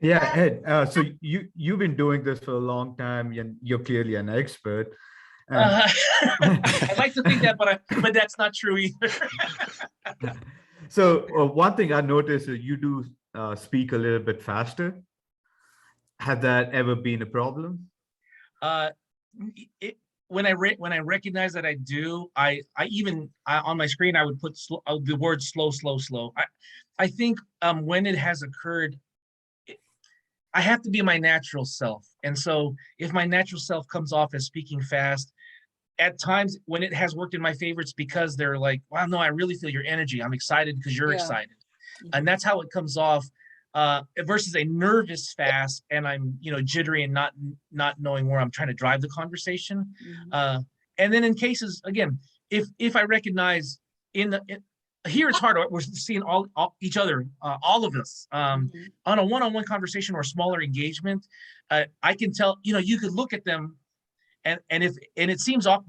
Yeah, Ed. So you've been doing this for a long time, and you're clearly an expert. And I'd like to think that, but that's not true either. so one thing I noticed is you do speak a little bit faster. Has that ever been a problem? When I recognize that I do, I on my screen I would put the word slow. I think when it has occurred, I have to be my natural self, and so if my natural self comes off as speaking fast, at times when it has worked in my favor, it's because they're like, wow, no, I really feel your energy. I'm excited because you're excited, and that's how it comes off. Versus a nervous fast, and I'm jittery and not knowing where I'm trying to drive the conversation. And then in cases, again, if I recognize here it's hard. We're seeing all each other, all of us, on a one-on-one conversation or smaller engagement. I can tell. You could look at them, and it seems off.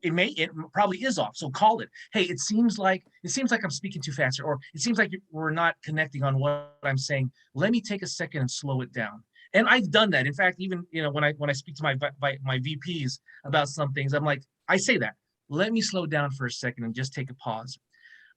It probably is off. So call it. Hey, it seems like I'm speaking too fast, or it seems like we're not connecting on what I'm saying. Let me take a second and slow it down. And I've done that. In fact, even when I speak to my VPs about some things, I'm like, I say that. Let me slow down for a second and just take a pause.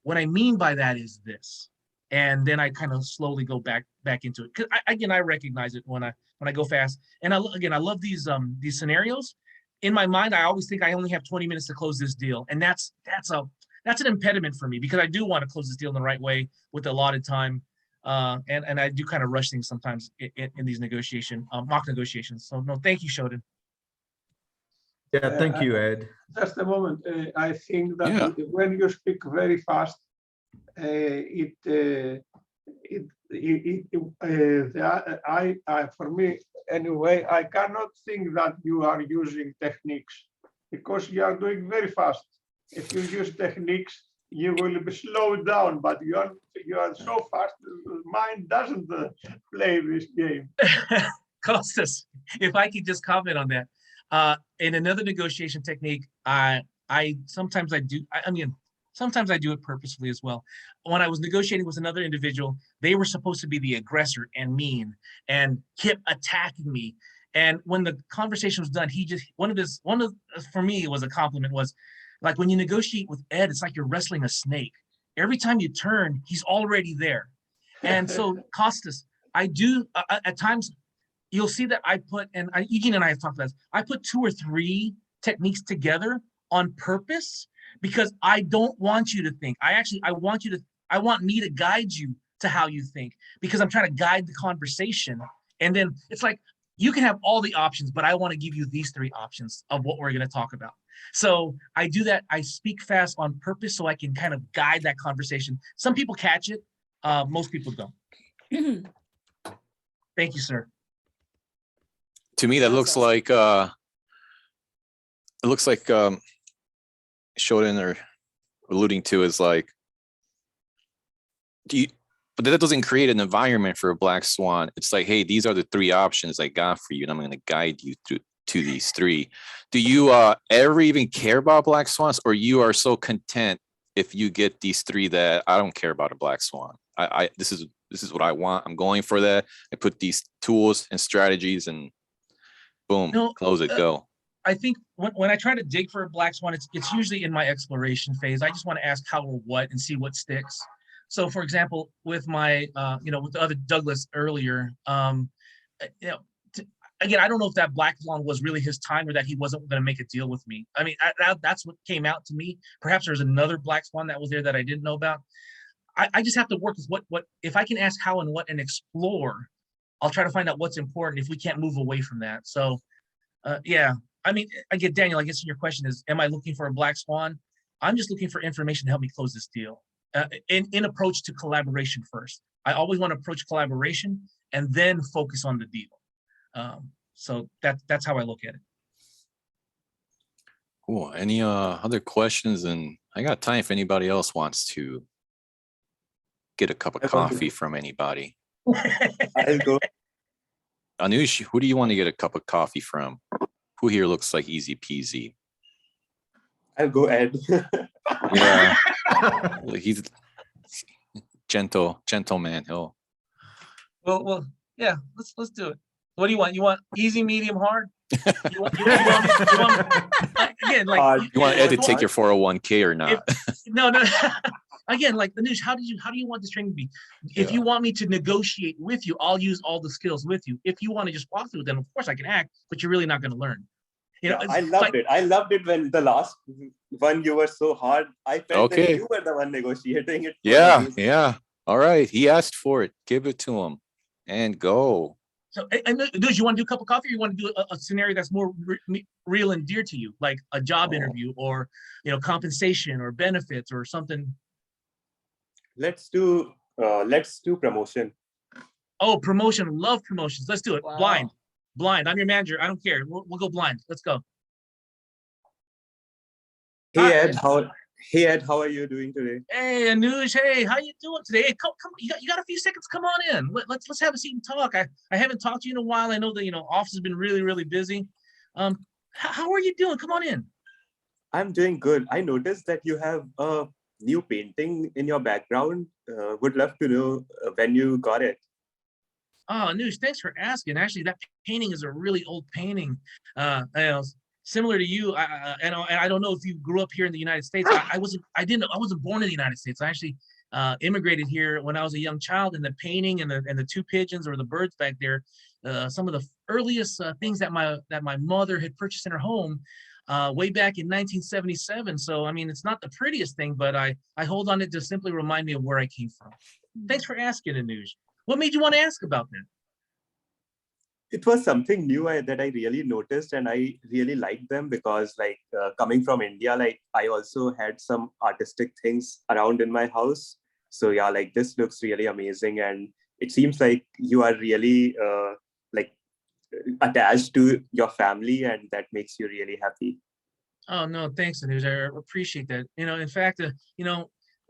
What I mean by that is this, and then I kind of slowly go back into it. Because I recognize it when I go fast. And I love these scenarios. In my mind, I always think I only have 20 minutes to close this deal. And that's an impediment for me, because I do want to close this deal in the right way with the allotted time. And I do kind of rush things sometimes in these mock negotiations. So no, thank you, Shodan. Yeah, thank you, Ed. Just a moment. I think that when you speak very fast, for me anyway, I cannot think that you are using techniques, because you are doing very fast. If you use techniques, you will be slowed down, but you are so fast. Mind doesn't play this game. Costas, if I could just comment on that. In another negotiation technique, I sometimes I do, I mean, sometimes I do it purposefully as well. When I was negotiating with another individual, they were supposed to be the aggressor and mean and kept attacking me. And when the conversation was done, he just, for me, it was a compliment, was like, when you negotiate with Ed, it's like you're wrestling a snake. Every time you turn, he's already there. And so Costas, I do, at times, you'll see that I put, and Eugene and I have talked about this, I put 2 or 3 techniques together on purpose, because I don't want you to think. I want me to guide you to how you think, because I'm trying to guide the conversation. And then it's like, you can have all the options, but I want to give you these 3 options of what we're going to talk about. So I do that. I speak fast on purpose so I can kind of guide that conversation. Some people catch it. Most people don't. Thank you, sir. To me, that looks like Shodan or alluding to is like, but that doesn't create an environment for a black swan. It's like, hey, these are the 3 options I got for you, and I'm going to guide you to these 3. Do you ever even care about black swans, or you are so content if you get these 3 that I don't care about a black swan? This is what I want. I'm going for that. I put these tools and strategies and boom, close it, go. I think when I try to dig for a black swan, it's usually in my exploration phase. I just want to ask how or what and see what sticks. So, for example, with my, with the other Douglas earlier, again, I don't know if that black swan was really his time or that he wasn't going to make a deal with me. I mean, that's what came out to me. Perhaps there's another black swan that was there that I didn't know about. I just have to work with what if I can ask how and what and explore, I'll try to find out what's important if we can't move away from that. So, yeah. I mean, again, Daniel, I guess your question is, am I looking for a black swan? I'm just looking for information to help me close this deal. In approach to collaboration first. I always want to approach collaboration and then focus on the deal. So that's how I look at it. Cool. Any other questions? And I got time if anybody else wants to get a cup of coffee from anybody. I'll go. Anush, who do you want to get a cup of coffee from? Who here looks like easy peasy? I'll go Ed. Yeah. He's gentleman. He'll. Well, yeah. Let's do it. What do you want? You want easy, medium, hard? You want again, like you want Ed to take your 401k or not? No. Again, like Anush, how do you want this training to be? If you want me to negotiate with you, I'll use all the skills with you. If you want to just walk through, then of course I can act, but you're really not going to learn. You know, I loved it. I loved it when the last one you were so hard. I felt that you were the one negotiating it. Yeah. All right. He asked for it. Give it to him and go. So, and do you want to do a cup of coffee, or you want to do a scenario that's more real and dear to you, like a job interview, or compensation or benefits or something? Let's do promotion. Oh, promotion! Love promotions. Let's do it. Wow. Blind. I'm your manager. I don't care. We'll go blind. Let's go. Hey Ed, how are you doing today? Hey Anush, hey, how you doing today? Hey, come, you got a few seconds? Come on in. Let's have a seat and talk. I haven't talked to you in a while. I know the office has been really, really busy. How are you doing? Come on in. I'm doing good. I noticed that you have a new painting in your background. Would love to know when you got it. Oh, Anush, thanks for asking. Actually, that painting is a really old painting. Similar to you, and I don't know if you grew up here in the United States. I wasn't born in the United States. I actually immigrated here when I was a young child. And the painting and the 2 pigeons or the birds back there, some of the earliest things that my mother had purchased in her home way back in 1977. So I mean, it's not the prettiest thing, but I hold on it to simply remind me of where I came from. Thanks for asking, Anush. What made you want to ask about that? It was something new that I really noticed, and I really liked them because, coming from India, I also had some artistic things around in my house. So yeah, this looks really amazing, and it seems like you are really attached to your family, and that makes you really happy. Oh no, thanks, Anush. I appreciate that. In fact,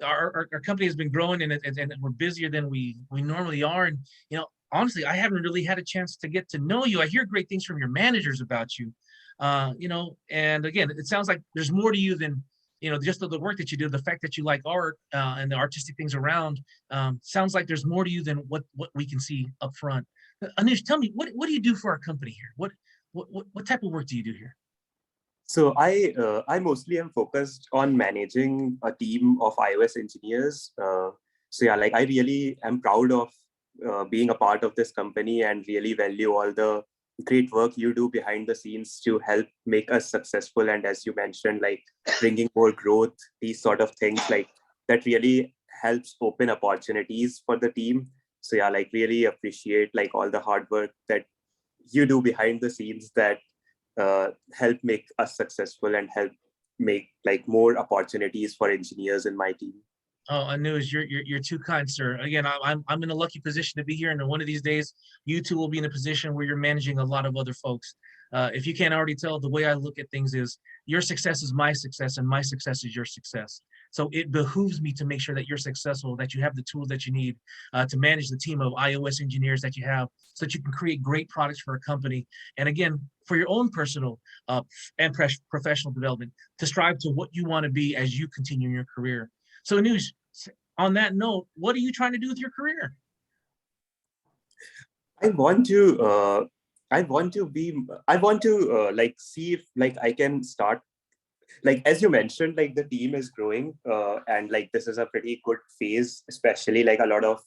our company has been growing and we're busier than we normally are. And, honestly, I haven't really had a chance to get to know you. I hear great things from your managers about you, and again, it sounds like there's more to you than, just the work that you do, the fact that you like art and the artistic things around. Sounds like there's more to you than what we can see up front. Anush, tell me, what do you do for our company here? What type of work do you do here? So I mostly am focused on managing a team of iOS engineers. So yeah, like I really am proud of being a part of this company and really value all the great work you do behind the scenes to help make us successful. And as you mentioned, like bringing more growth, these sort of things, like that really helps open opportunities for the team. So yeah, like really appreciate like all the hard work that you do behind the scenes that help make us successful and help make like more opportunities for engineers in my team. Oh, Anuj, you're too kind, sir. Again, I'm in a lucky position to be here, and one of these days, you two will be in a position where you're managing a lot of other folks. If you can't already tell, the way I look at things is your success is my success, and my success is your success. So it behooves me to make sure that you're successful, that you have the tools that you need to manage the team of iOS engineers that you have, so that you can create great products for a company. And again, for your own personal and professional development, to strive to what you want to be as you continue in your career. So Anuj, on that note, what are you trying to do with your career? I want to like see if like I can start, like as you mentioned, like the team is growing and like this is a pretty good phase, especially like a lot of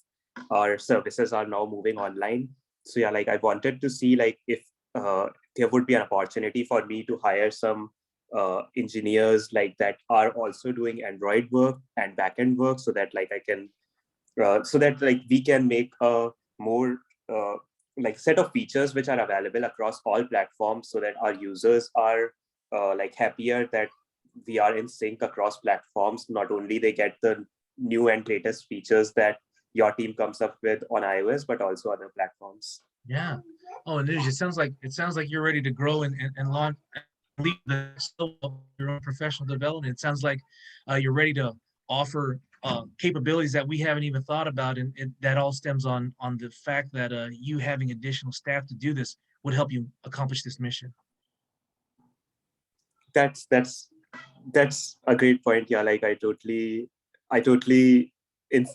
our services are now moving online. So yeah, like I wanted to see like if there would be an opportunity for me to hire some engineers like that are also doing Android work and backend work, so that like I can so that like we can make a more like set of features which are available across all platforms, so that our users are like happier that we are in sync across platforms. Not only they get the new and latest features that your team comes up with on iOS, but also other platforms. Yeah. Oh, and it sounds like you're ready to grow and launch and lead your own professional development. It sounds like you're ready to offer capabilities that we haven't even thought about, and that all stems on the fact that you having additional staff to do this would help you accomplish this mission. That's a great point. Yeah, like I'm totally in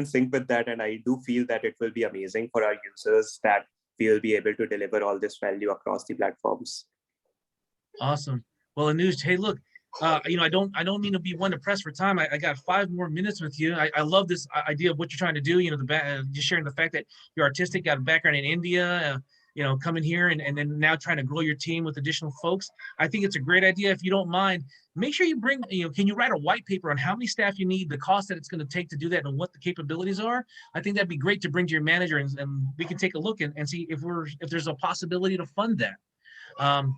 sync with that, and I do feel that it will be amazing for our users that we will be able to deliver all this value across the platforms. Awesome. Well, Anuj, hey, look, I don't mean to be one to press for time. I got 5 more minutes with you. I love this idea of what you're trying to do. Just sharing the fact that you're artistic, got a background in India, coming here and then now trying to grow your team with additional folks. I think it's a great idea. If you don't mind, make sure you bring, can you write a white paper on how many staff you need, the cost that it's going to take to do that, and what the capabilities are? I think that'd be great to bring to your manager, and we can take a look and see if there's a possibility to fund that.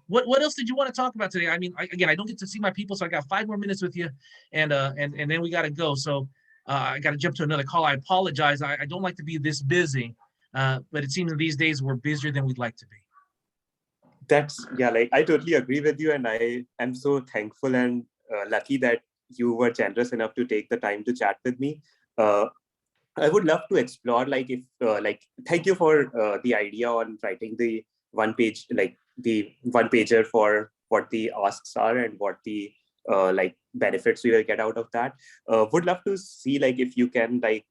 What else did you want to talk about today? I mean, again, I don't get to see my people, so I got 5 more minutes with you, and then we got to go. So I got to jump to another call. I apologize. I don't like to be this busy, but it seems these days we're busier than we'd like to be. Like I totally agree with you, and I am so thankful and lucky that you were generous enough to take the time to chat with me. I would love to explore, like, if thank you for the idea on writing the one pager for what the asks are and what the like benefits we will get out of that. Would love to see, like, if you can like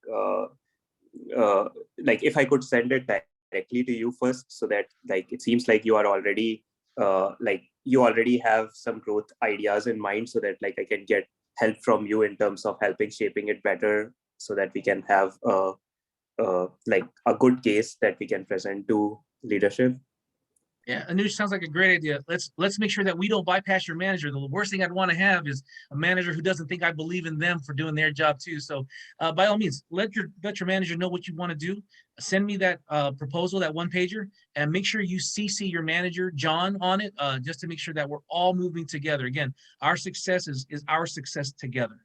if I could send it directly to you first, so that like it seems like you are already you already have some growth ideas in mind, so that like I can get help from you in terms of helping shaping it better, so that we can have like a good case that we can present to leadership. Yeah, Anuj, sounds like a great idea. Let's make sure that we don't bypass your manager. The worst thing I'd want to have is a manager who doesn't think I believe in them for doing their job too. So by all means, let your manager know what you want to do. Send me that proposal, that one pager, and make sure you CC your manager, John, on it, just to make sure that we're all moving together. Again, our success is our success together.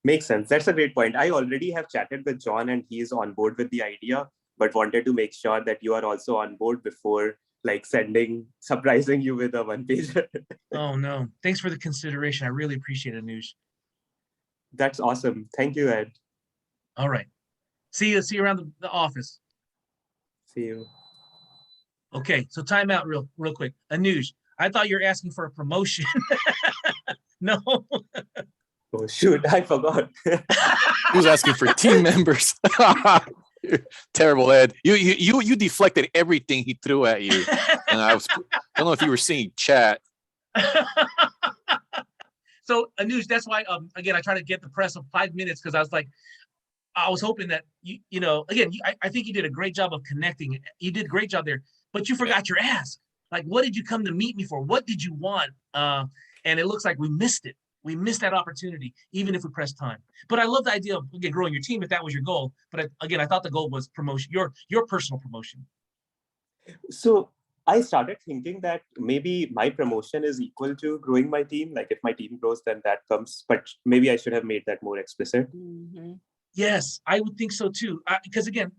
Makes sense. That's a great point. I already have chatted with John and he is on board with the idea, but wanted to make sure that you are also on board before like surprising you with a one pager. Oh no, thanks for the consideration. I really appreciate it, Anuj. That's awesome. Thank you, Ed. All right. See you around the office. See you. Okay, so time out real quick. Anuj, I thought you were asking for a promotion. No. Oh shoot, I forgot. He was asking for team members. Terrible, Ed. You deflected everything he threw at you. And I don't know if you were seeing chat. So Anuj, that's why again I try to get the press of 5 minutes because I was hoping that I think you did a great job of connecting. You did a great job there, but you forgot your ask. Like, what did you come to meet me for? What did you want? And it looks like we missed it. We missed that opportunity, even if we pressed time. But I love the idea of again growing your team if that was your goal. But again, I thought the goal was promotion, your personal promotion. So I started thinking that maybe my promotion is equal to growing my team. Like if my team grows, then that comes. But maybe I should have made that more explicit. Mhm. Yes, I would think so too. Because again,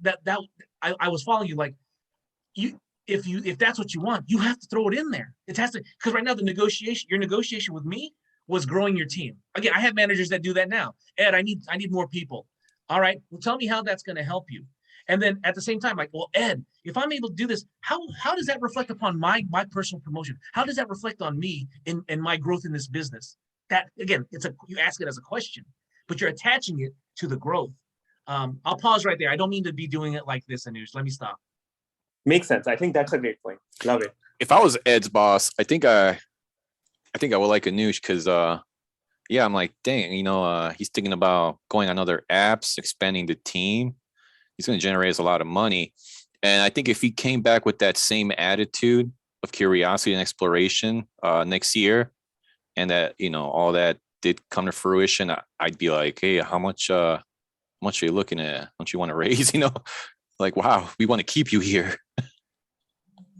I was following you. Like if that's what you want, you have to throw it in there. It has to, because right now your negotiation with me was growing your team. Again, I have managers that do that now. Ed, I need more people. All right, well, tell me how that's going to help you. And then at the same time, like, well, Ed, if I'm able to do this, how does that reflect upon my personal promotion? How does that reflect on me in my growth in this business? That again, you ask it as a question, but you're attaching it to the growth. I'll pause right there. I don't mean to be doing it like this, Anuj. Let me stop. Makes sense. I think that's a great point. Love it. If I was Ed's boss, I think I would like Anuj because I'm like, dang, he's thinking about going on other apps, expanding the team. He's going to generate us a lot of money. And I think if he came back with that same attitude of curiosity and exploration next year, and that, all that did come to fruition, I'd be like, hey, how much are you looking at? Don't you want to raise? Like, wow, we want to keep you here.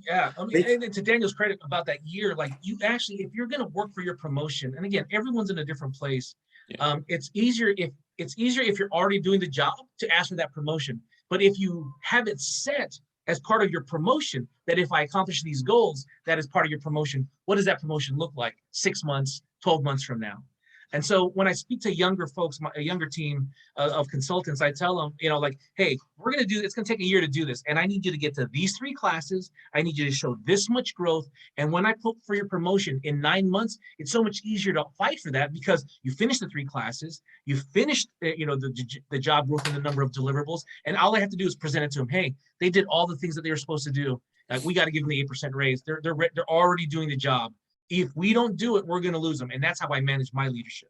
Yeah, I mean, and to Daniel's credit about that year, like you actually, if you're going to work for your promotion, and again, everyone's in a different place. Yeah. It's easier if you're already doing the job to ask for that promotion. But if you have it set as part of your promotion, that if I accomplish these goals, that is part of your promotion, what does that promotion look like 6 months, 12 months from now? And so when I speak to younger folks, a younger team of consultants, I tell them, like, hey, it's going to take a year to do this. And I need you to get to these 3 classes. I need you to show this much growth. And when I put for your promotion in 9 months, it's so much easier to fight for that because you finished the 3 classes, you finished, the job growth and the number of deliverables. And all I have to do is present it to them. Hey, they did all the things that they were supposed to do. We got to give them the 8% raise. They're already doing the job. If we don't do it, we're going to lose them. And that's how I manage my leadership.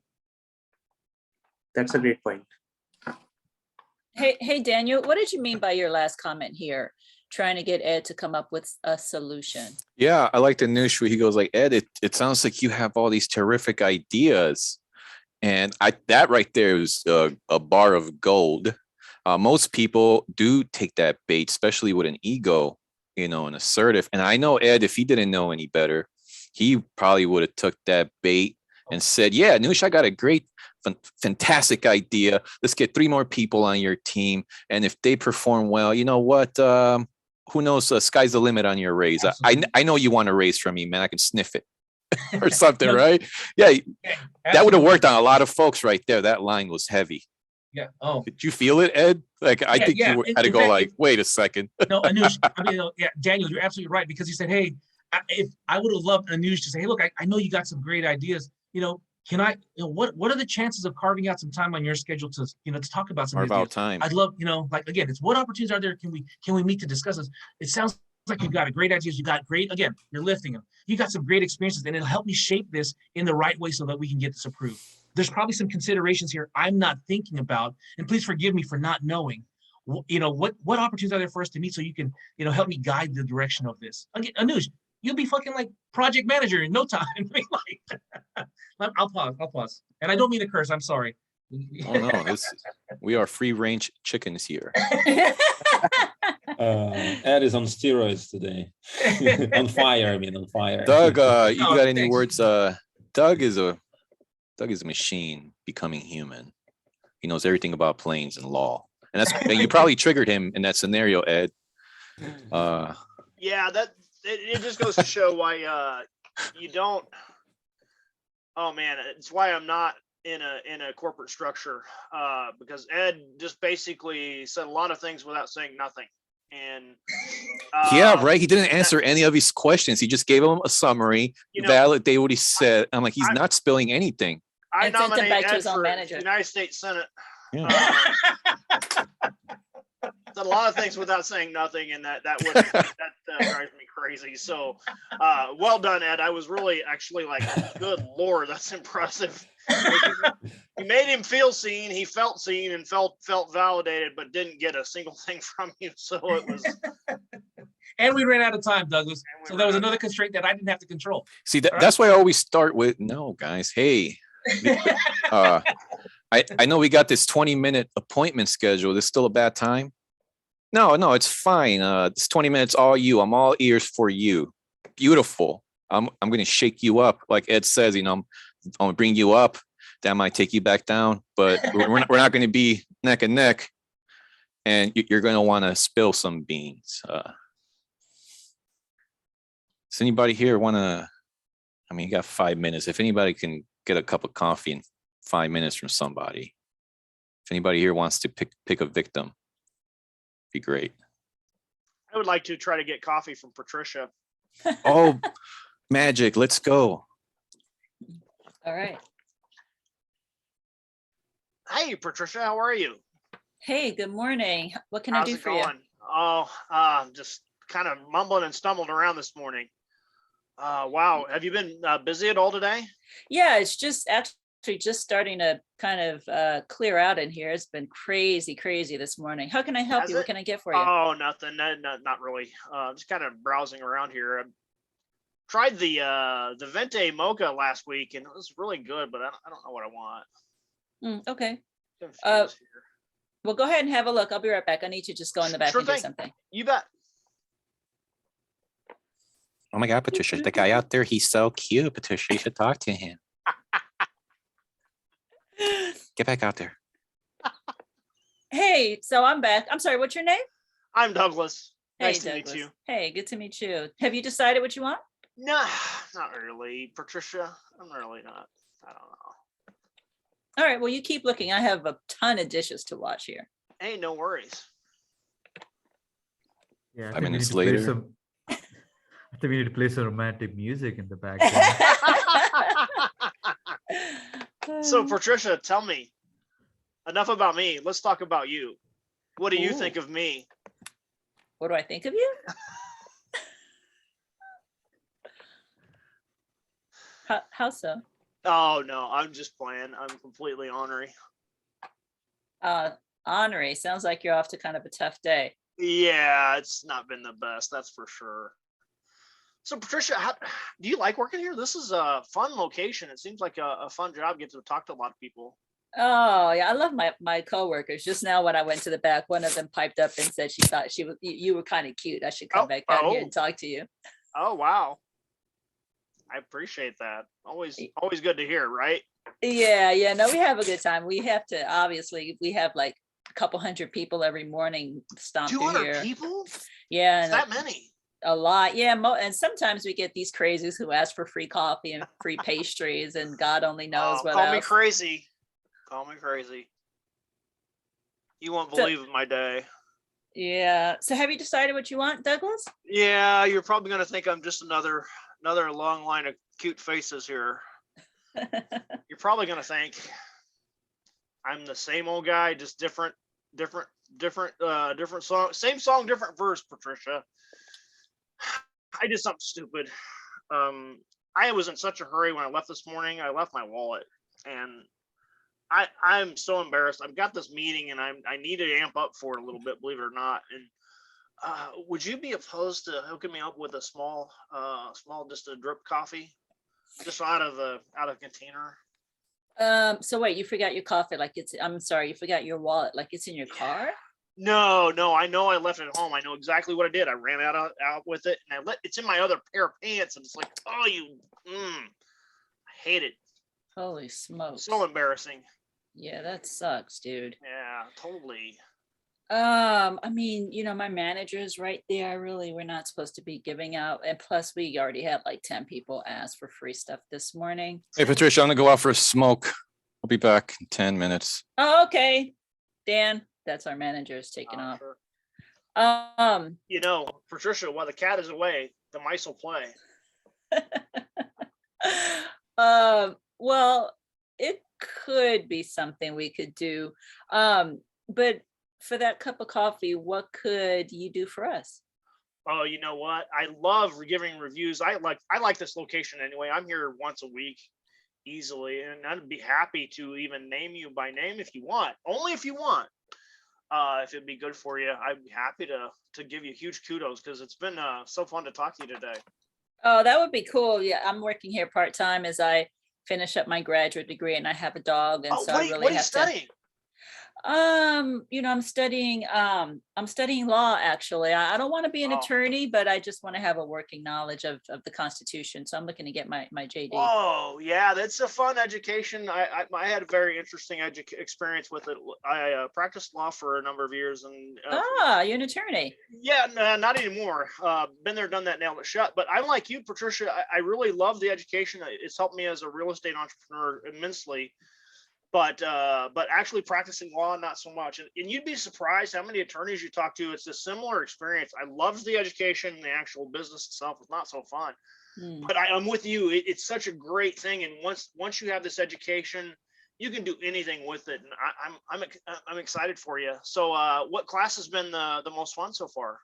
That's a great point. Hey, Daniel, what did you mean by your last comment here? Trying to get Ed to come up with a solution. Yeah, I like the news where he goes like, Ed, it sounds like you have all these terrific ideas. And that right there is a bar of gold. Most people do take that bait, especially with an ego, and assertive. And I know Ed, if he didn't know any better, he probably would have took that bait and said, yeah, Nush, I got a great, fantastic idea. Let's get 3 more people on your team. And if they perform well, you know what? Who knows? Sky's the limit on your raise. I know you want a raise from me, man. I can sniff it or something, right? Yeah, that would have worked on a lot of folks right there. That line was heavy. Yeah. Oh, did you feel it, Ed? Like, I think you had to go like, wait a second. No, Anush, Daniel, you're absolutely right. Because he said, hey, if I would have loved Anush to say, hey, look, I know you got some great ideas. Can I, what are the chances of carving out some time on your schedule to, to talk about some Carve out time. I'd love, like, again, it's what opportunities are there? Can we meet to discuss this? It sounds like you've got a great ideas. You got great, again, you're lifting them. You got some great experiences and it'll help me shape this in the right way so that we can get this approved. There's probably some considerations here I'm not thinking about, and please forgive me for not knowing. What opportunities are there for us to meet so you can, help me guide the direction of this. Again, Anuj, you'll be fucking like project manager in no time. I'll pause. And I don't mean to curse. I'm sorry. Oh no, we are free range chickens here. Ed is on steroids today. On fire. Doug, you got any thanks. words? Doug is a machine becoming human. He knows everything about planes and law. And you probably triggered him in that scenario, Ed. Yeah, it just goes to show why you don't. Oh man, it's why I'm not in a corporate structure, because Ed just basically said a lot of things without saying nothing. And Yeah, right. He didn't answer any of his questions. He just gave him a summary, validate what he said. I'm like, he's not spilling anything. I And sent him nominate back to Ed his own for manager. United States Senate. Yeah. Said a lot of things without saying nothing, and that drives me crazy. So, well done, Ed. I was really actually like, good Lord, that's impressive. You made him feel seen. He felt seen and felt validated, but didn't get a single thing from you. So it was. And we ran out of time, Douglas. we So there was ran out of another constraint that I didn't have to control. See, that's why I always start with, no, guys, hey, I know we got this 20-minute appointment scheduled. It's still a bad time. No, it's fine. It's 20 minutes, all you. I'm all ears for you. Beautiful. I'm gonna shake you up, like Ed says. I'm gonna bring you up. That might take you back down, but we're not gonna be neck and neck. And you're gonna want to spill some beans. Does anybody here want to? I mean, you got 5 minutes. If anybody can get a cup of coffee in 5 minutes from somebody, if anybody here wants to pick a victim, be great. I would like to try to get coffee from Patricia. Oh, magic. Let's go. All right. Hey, Patricia, how are you? Hey, good morning. What can I How's do it for you? going? Oh, just kind of mumbling and stumbling around this morning. Wow. Have you been busy at all today? Yeah, it's just actually just starting to kind of clear out in here. It's been crazy this morning. How can I help Has you? What it? can I get for you? Oh, nothing. Not really. Just kind of browsing around here. I tried the Vente Mocha last week, and it was really good, but I don't know what I want. Okay. Confused here. Well, go ahead and have a look. I'll be right back. I need to just go in the back Sure and do thing. something. You bet. Oh my God, Patricia, the guy out there, he's so cute. Patricia, you should talk to him. Get back out there. Hey, so I'm back. I'm sorry, what's your name? I'm Douglas. Hey, Nice to Douglas. meet you. Hey, good to meet you. Have you decided what you want? No, not really, Patricia. I'm really not. I don't know. All right, well, you keep looking. I have a ton of dishes to watch here. Hey, no worries. Yeah, 5 minutes we need to play later. some. I think we need to play some romantic music in the background. So, Patricia, tell me. Enough about me. Let's talk about you. What do you Ooh. think of me? What do I think of you? How so? Oh no, I'm just playing. I'm completely ornery. Honorary. Sounds like you're off to kind of a tough day. Yeah, it's not been the best, that's for sure. So, Patricia, do you like working here? This is a fun location. It seems like a fun job. Get to talk to a lot of people. Oh yeah, I love my coworkers. Just now when I went to the back, one of them piped up and said she thought you were kind of cute. I should come back down here and talk to you. Oh wow, I appreciate that. Always good to hear, right? Yeah. No, we have a good time. We have like a couple hundred people every morning stomp through 200 here. people? Yeah, It's that many. a lot. Yeah, and sometimes we get these crazies who ask for free coffee and free pastries, and God only knows what Call else. me crazy. Call me crazy. You won't believe my day. Yeah. So have you decided what you want, Douglas? Yeah, you're probably gonna think I'm just another long line of cute faces here. You're probably gonna think I'm the same old guy, just different song, same song, different verse, Patricia. I did something stupid. I was in such a hurry when I left this morning. I left my wallet, and I'm so embarrassed. I've got this meeting, and I need to amp up for it a little bit, believe it or not. And would you be opposed to hooking me up with a small just a drip coffee, just out of a container? So wait, you forgot your coffee, I'm sorry, you forgot your wallet, like it's in your car? No, I know I left it at home. I know exactly what I did. I ran out with it, and it's in my other pair of pants, and it's like, oh, I hate it. Holy smokes. So embarrassing. Yeah, that sucks, dude. Yeah, totally. I mean, my manager's right there. Really, we're not supposed to be giving out. And plus, we already had like 10 people ask for free stuff this morning. Hey, Patricia, I'm gonna go out for a smoke. I'll be back in 10 minutes. Oh, okay. Dan, that's our manager, is taking off. Sure. Um, You know, Patricia, while the cat is away, the mice will play. well, it could be something we could do. But for that cup of coffee, what could you do for us? Oh, you know what? I love giving reviews. I like this location anyway. I'm here once a week easily, and I'd be happy to even name you by name if you want. Only if you want. If it'd be good for you, I'd be happy to give you huge kudos because it's been so fun to talk to you today. Oh, that would be cool. Yeah, I'm working here part-time as I finish up my graduate degree, and I have a dog, and Oh, so what I are really you have studying? to. I'm studying law actually. I don't want to be an Oh. attorney, but I just want to have a working knowledge of the Constitution. So I'm looking to get my JD. Oh, yeah, that's a fun education. I had a very interesting experience with it. I practiced law for a number of years, and You're an attorney. yeah, no, not anymore. Been there, done that, nailed it shut. But I'm like you, Patricia. I really love the education. It's helped me as a real estate entrepreneur immensely. But actually practicing law, not so much. And you'd be surprised how many attorneys you talk to. It's a similar experience. I loved the education. The actual business itself was not so fun. But I'm with you. It's such a great thing. And once you have this education, you can do anything with it. And I'm excited for you. So what class has been the most fun so far?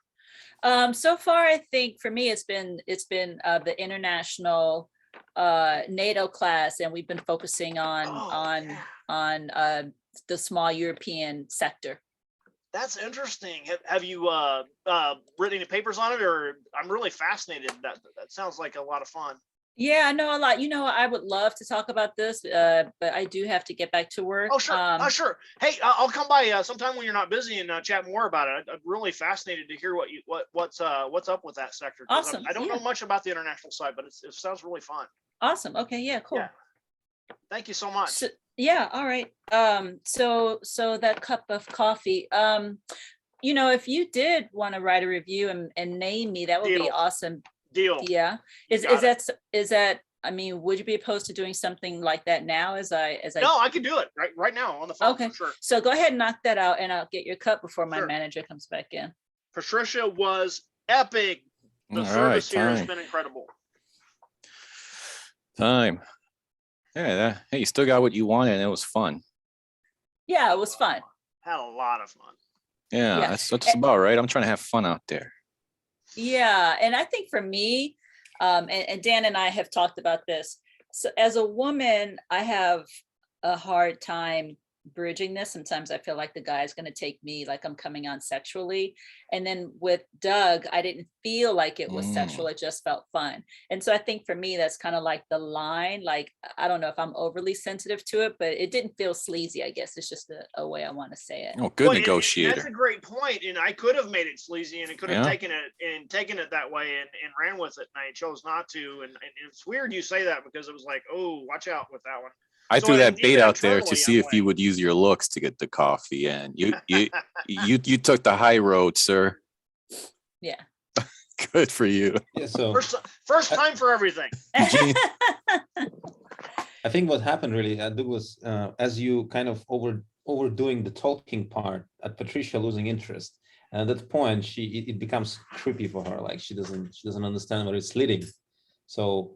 So far, I think for me, it's been the international NATO class, and we've been focusing on the small European sector. That's interesting. Have you written any papers on it, or I'm really fascinated. That sounds like a lot of fun. Yeah, I know a lot. I would love to talk about this, but I do have to get back to work. Oh, sure. Sure. Hey, I'll come by sometime when you're not busy and chat more about it. I'm really fascinated to hear what's up with that sector. Awesome. I don't know much about the international side, but it sounds really fun. Awesome. Okay. Yeah. Cool. Yeah. Thank you so much. So, yeah. All right. So that cup of coffee. If you did want to write a review and name me, that would be awesome. Deal. Yeah. Is that? I mean, would you be opposed to doing something like that now? No, I can do it right now on the phone. Okay. For sure. So go ahead and knock that out, and I'll get your cup before my manager comes back in. Patricia was epic. The service here has been incredible. Time. Yeah. Hey, you still got what you wanted, and it was fun. Yeah, it was fun. Had a lot of fun. Yeah. That's about right. I'm trying to have fun out there. Yeah, and I think for me, and Dan and I have talked about this. So as a woman, I have a hard time bridging this. Sometimes I feel like the guy's going to take me like I'm coming on sexually. And then with Doug, I didn't feel like it was sexual. It just felt fun. And so I think for me, that's kind of like the line. Like, I don't know if I'm overly sensitive to it, but it didn't feel sleazy. I guess it's just a way I want to say it. Oh, good negotiator. That's a great point. And I could have made it sleazy, and it could have taken it that way and ran with it. And I chose not to. And it's weird you say that, because it was like, oh, watch out with that one. I threw that bait out there to see if you would use your looks to get the coffee, and you took the high road, sir. Yeah. Good for you. Yeah, so first time for everything. I think what happened really, Douglas, as you kind of overdoing the talking part, at Patricia losing interest, and at that point it becomes creepy for her. Like she doesn't understand where it's leading. So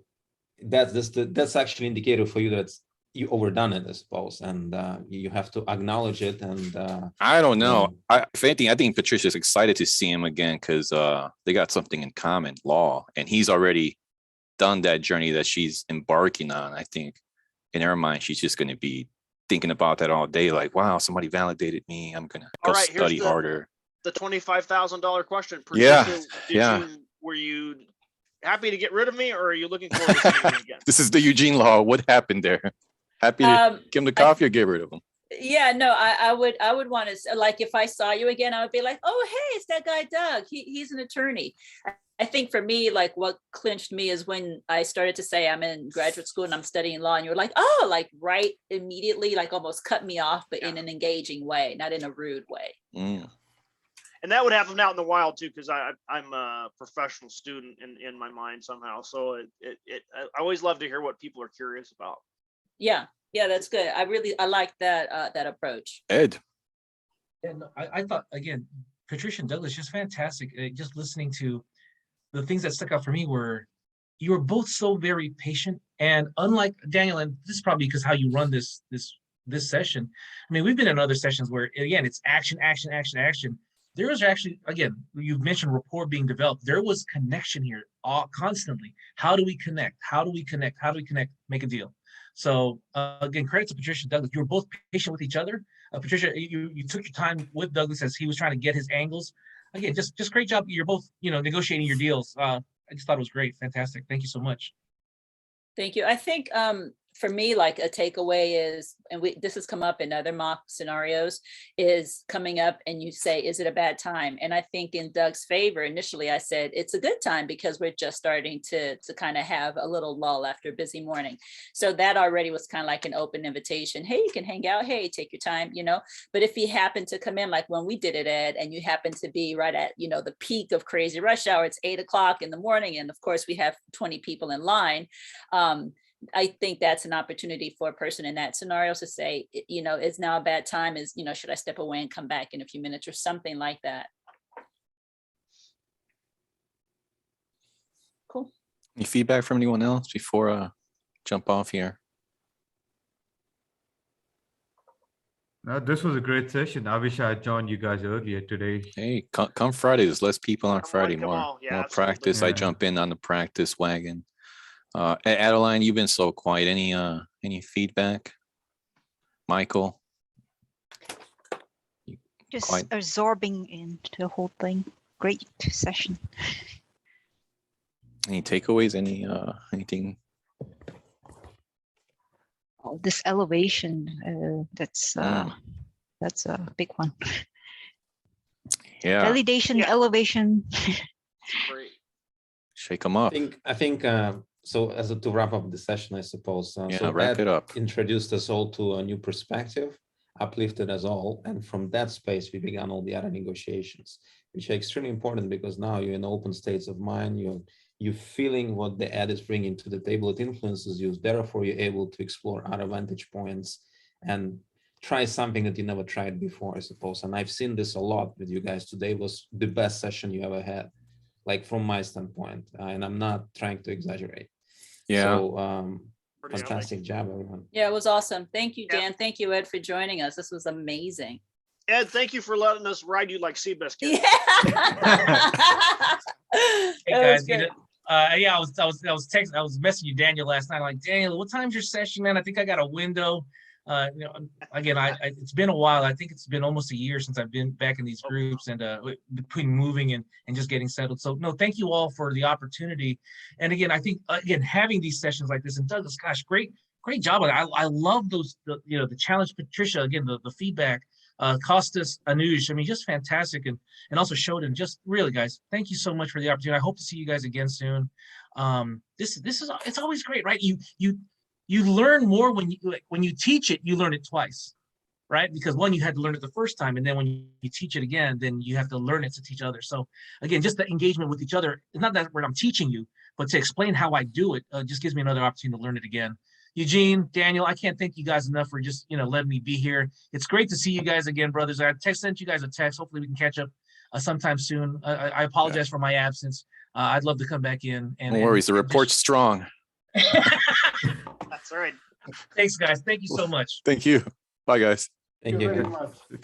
that's actually an indicator for you that you overdone it, I suppose, and you have to acknowledge it. And I don't know. If anything, I think Patricia's excited to see him again, because they got something in common, law, and he's already done that journey that she's embarking on. I think in her mind, she's just going to be thinking about that all day. Like, wow, somebody validated me. I'm going to go study harder. The $25,000 question. Patricia, Were you happy to get rid of me, or are you looking forward to seeing me again? This is the Eugene law. What happened there? Happy to give him the coffee or get rid of him? Yeah, no, I would want to, like, if I saw you again, I would be like, oh, hey, it's that guy, Doug. He's an attorney. I think for me, like, what clinched me is when I started to say I'm in graduate school and I'm studying law, and you're like, oh, like right immediately, like almost cut me off, but in an engaging way, not in a rude way. And that would happen out in the wild too, because I'm a professional student in my mind somehow. So I always love to hear what people are curious about. Yeah, Yeah, that's good. I like that that approach. Ed. And I thought, again, Patricia and Douglas, just fantastic. Just listening to the things that stuck out for me were you were both so very patient, and unlike Daniel, and this is probably because how you run this session. I mean, we've been in other sessions where again it's action, action, action, action. There was actually, again, you've mentioned rapport being developed. There was connection here constantly. How do we connect? How do we connect? How do we connect? Make a deal. So again, credit to Patricia and Douglas. You were both patient with each other. Patricia, you took your time with Douglas as he was trying to get his angles. Again, just great job. You're both, negotiating your deals. I just thought it was great. Fantastic. Thank you so much. Thank you. I think for me, like a takeaway is, and this has come up in other mock scenarios, is coming up and you say, is it a bad time? And I think in Doug's favor, initially I said, it's a good time because we're just starting to kind of have a little lull after a busy morning. So that already was kind of like an open invitation. Hey, you can hang out. Hey, take your time, But if you happen to come in, like when we did it, Ed, and you happen to be right at, the peak of crazy rush hour, it's 8 o'clock in the morning. And of course we have 20 people in line. I think that's an opportunity for a person in that scenario to say, is now a bad time? Should I step away and come back in a few minutes or something like that? Cool. Any feedback from anyone else before I jump off here? No, this was a great session. I wish I had joined you guys earlier today. Hey, come Friday. There's less people on Friday. come More, on. Yeah, more absolutely. practice. I Yeah. jump in on the practice wagon. Adeline, you've been so quiet. Any feedback? Michael? Just Quite. absorbing into the whole thing. Great session. Any takeaways? Anything? Oh, this elevation, that's a big one. Yeah, Validation, Yeah. elevation. Great. shake them up. I think so to wrap up the session, I suppose. Yeah, So wrap Ed it up. introduced us all to a new perspective, uplifted us all. And from that space, we began all the other negotiations, which are extremely important because now you're in open states of mind. You're feeling what the Ed is bringing to the table. It influences you. Therefore, you're able to explore other vantage points and try something that you never tried before, I suppose. And I've seen this a lot with you guys. Today was the best session you ever had, like from my standpoint. And I'm not trying to exaggerate. Yeah. So Pretty fantastic job, everyone. Yeah, it was awesome. Thank you, Yeah. Dan. Thank you, Ed, for joining us. This was amazing. Ed, thank you for letting us ride you like Seabiscuit. Yeah. Hey That was guys, good. I was messaging you, Daniel, last night. I'm like, Daniel, what time's your session, man? I think I got a window. Again, it's been a while. I think it's been almost a year since I've been back in these groups and between moving and just getting settled. So no, thank you all for the opportunity. And again, I think having these sessions like this, and Douglas, gosh, great job. I love those, the challenge, Patricia, again, the feedback, Costas, Anuj, I mean, just fantastic. And also Shodan, just really, guys, thank you so much for the opportunity. I hope to see you guys again soon. It's always great, right? You learn more when you teach it, you learn it twice, right? Because one, you had to learn it the first time, and then when you teach it again, then you have to learn it to teach others. So again, just the engagement with each other, it's not that where I'm teaching you, but to explain how I do it just gives me another opportunity to learn it again. Eugene, Daniel, I can't thank you guys enough for just letting me be here. It's great to see you guys again, brothers. I sent you guys a text. Hopefully we can catch up sometime soon. I apologize for my absence. I'd love to come back in. No worries. The report's strong. That's all right. Thanks, guys. Thank you so much. Thank you. Bye, guys. Thank Thank you you. very much.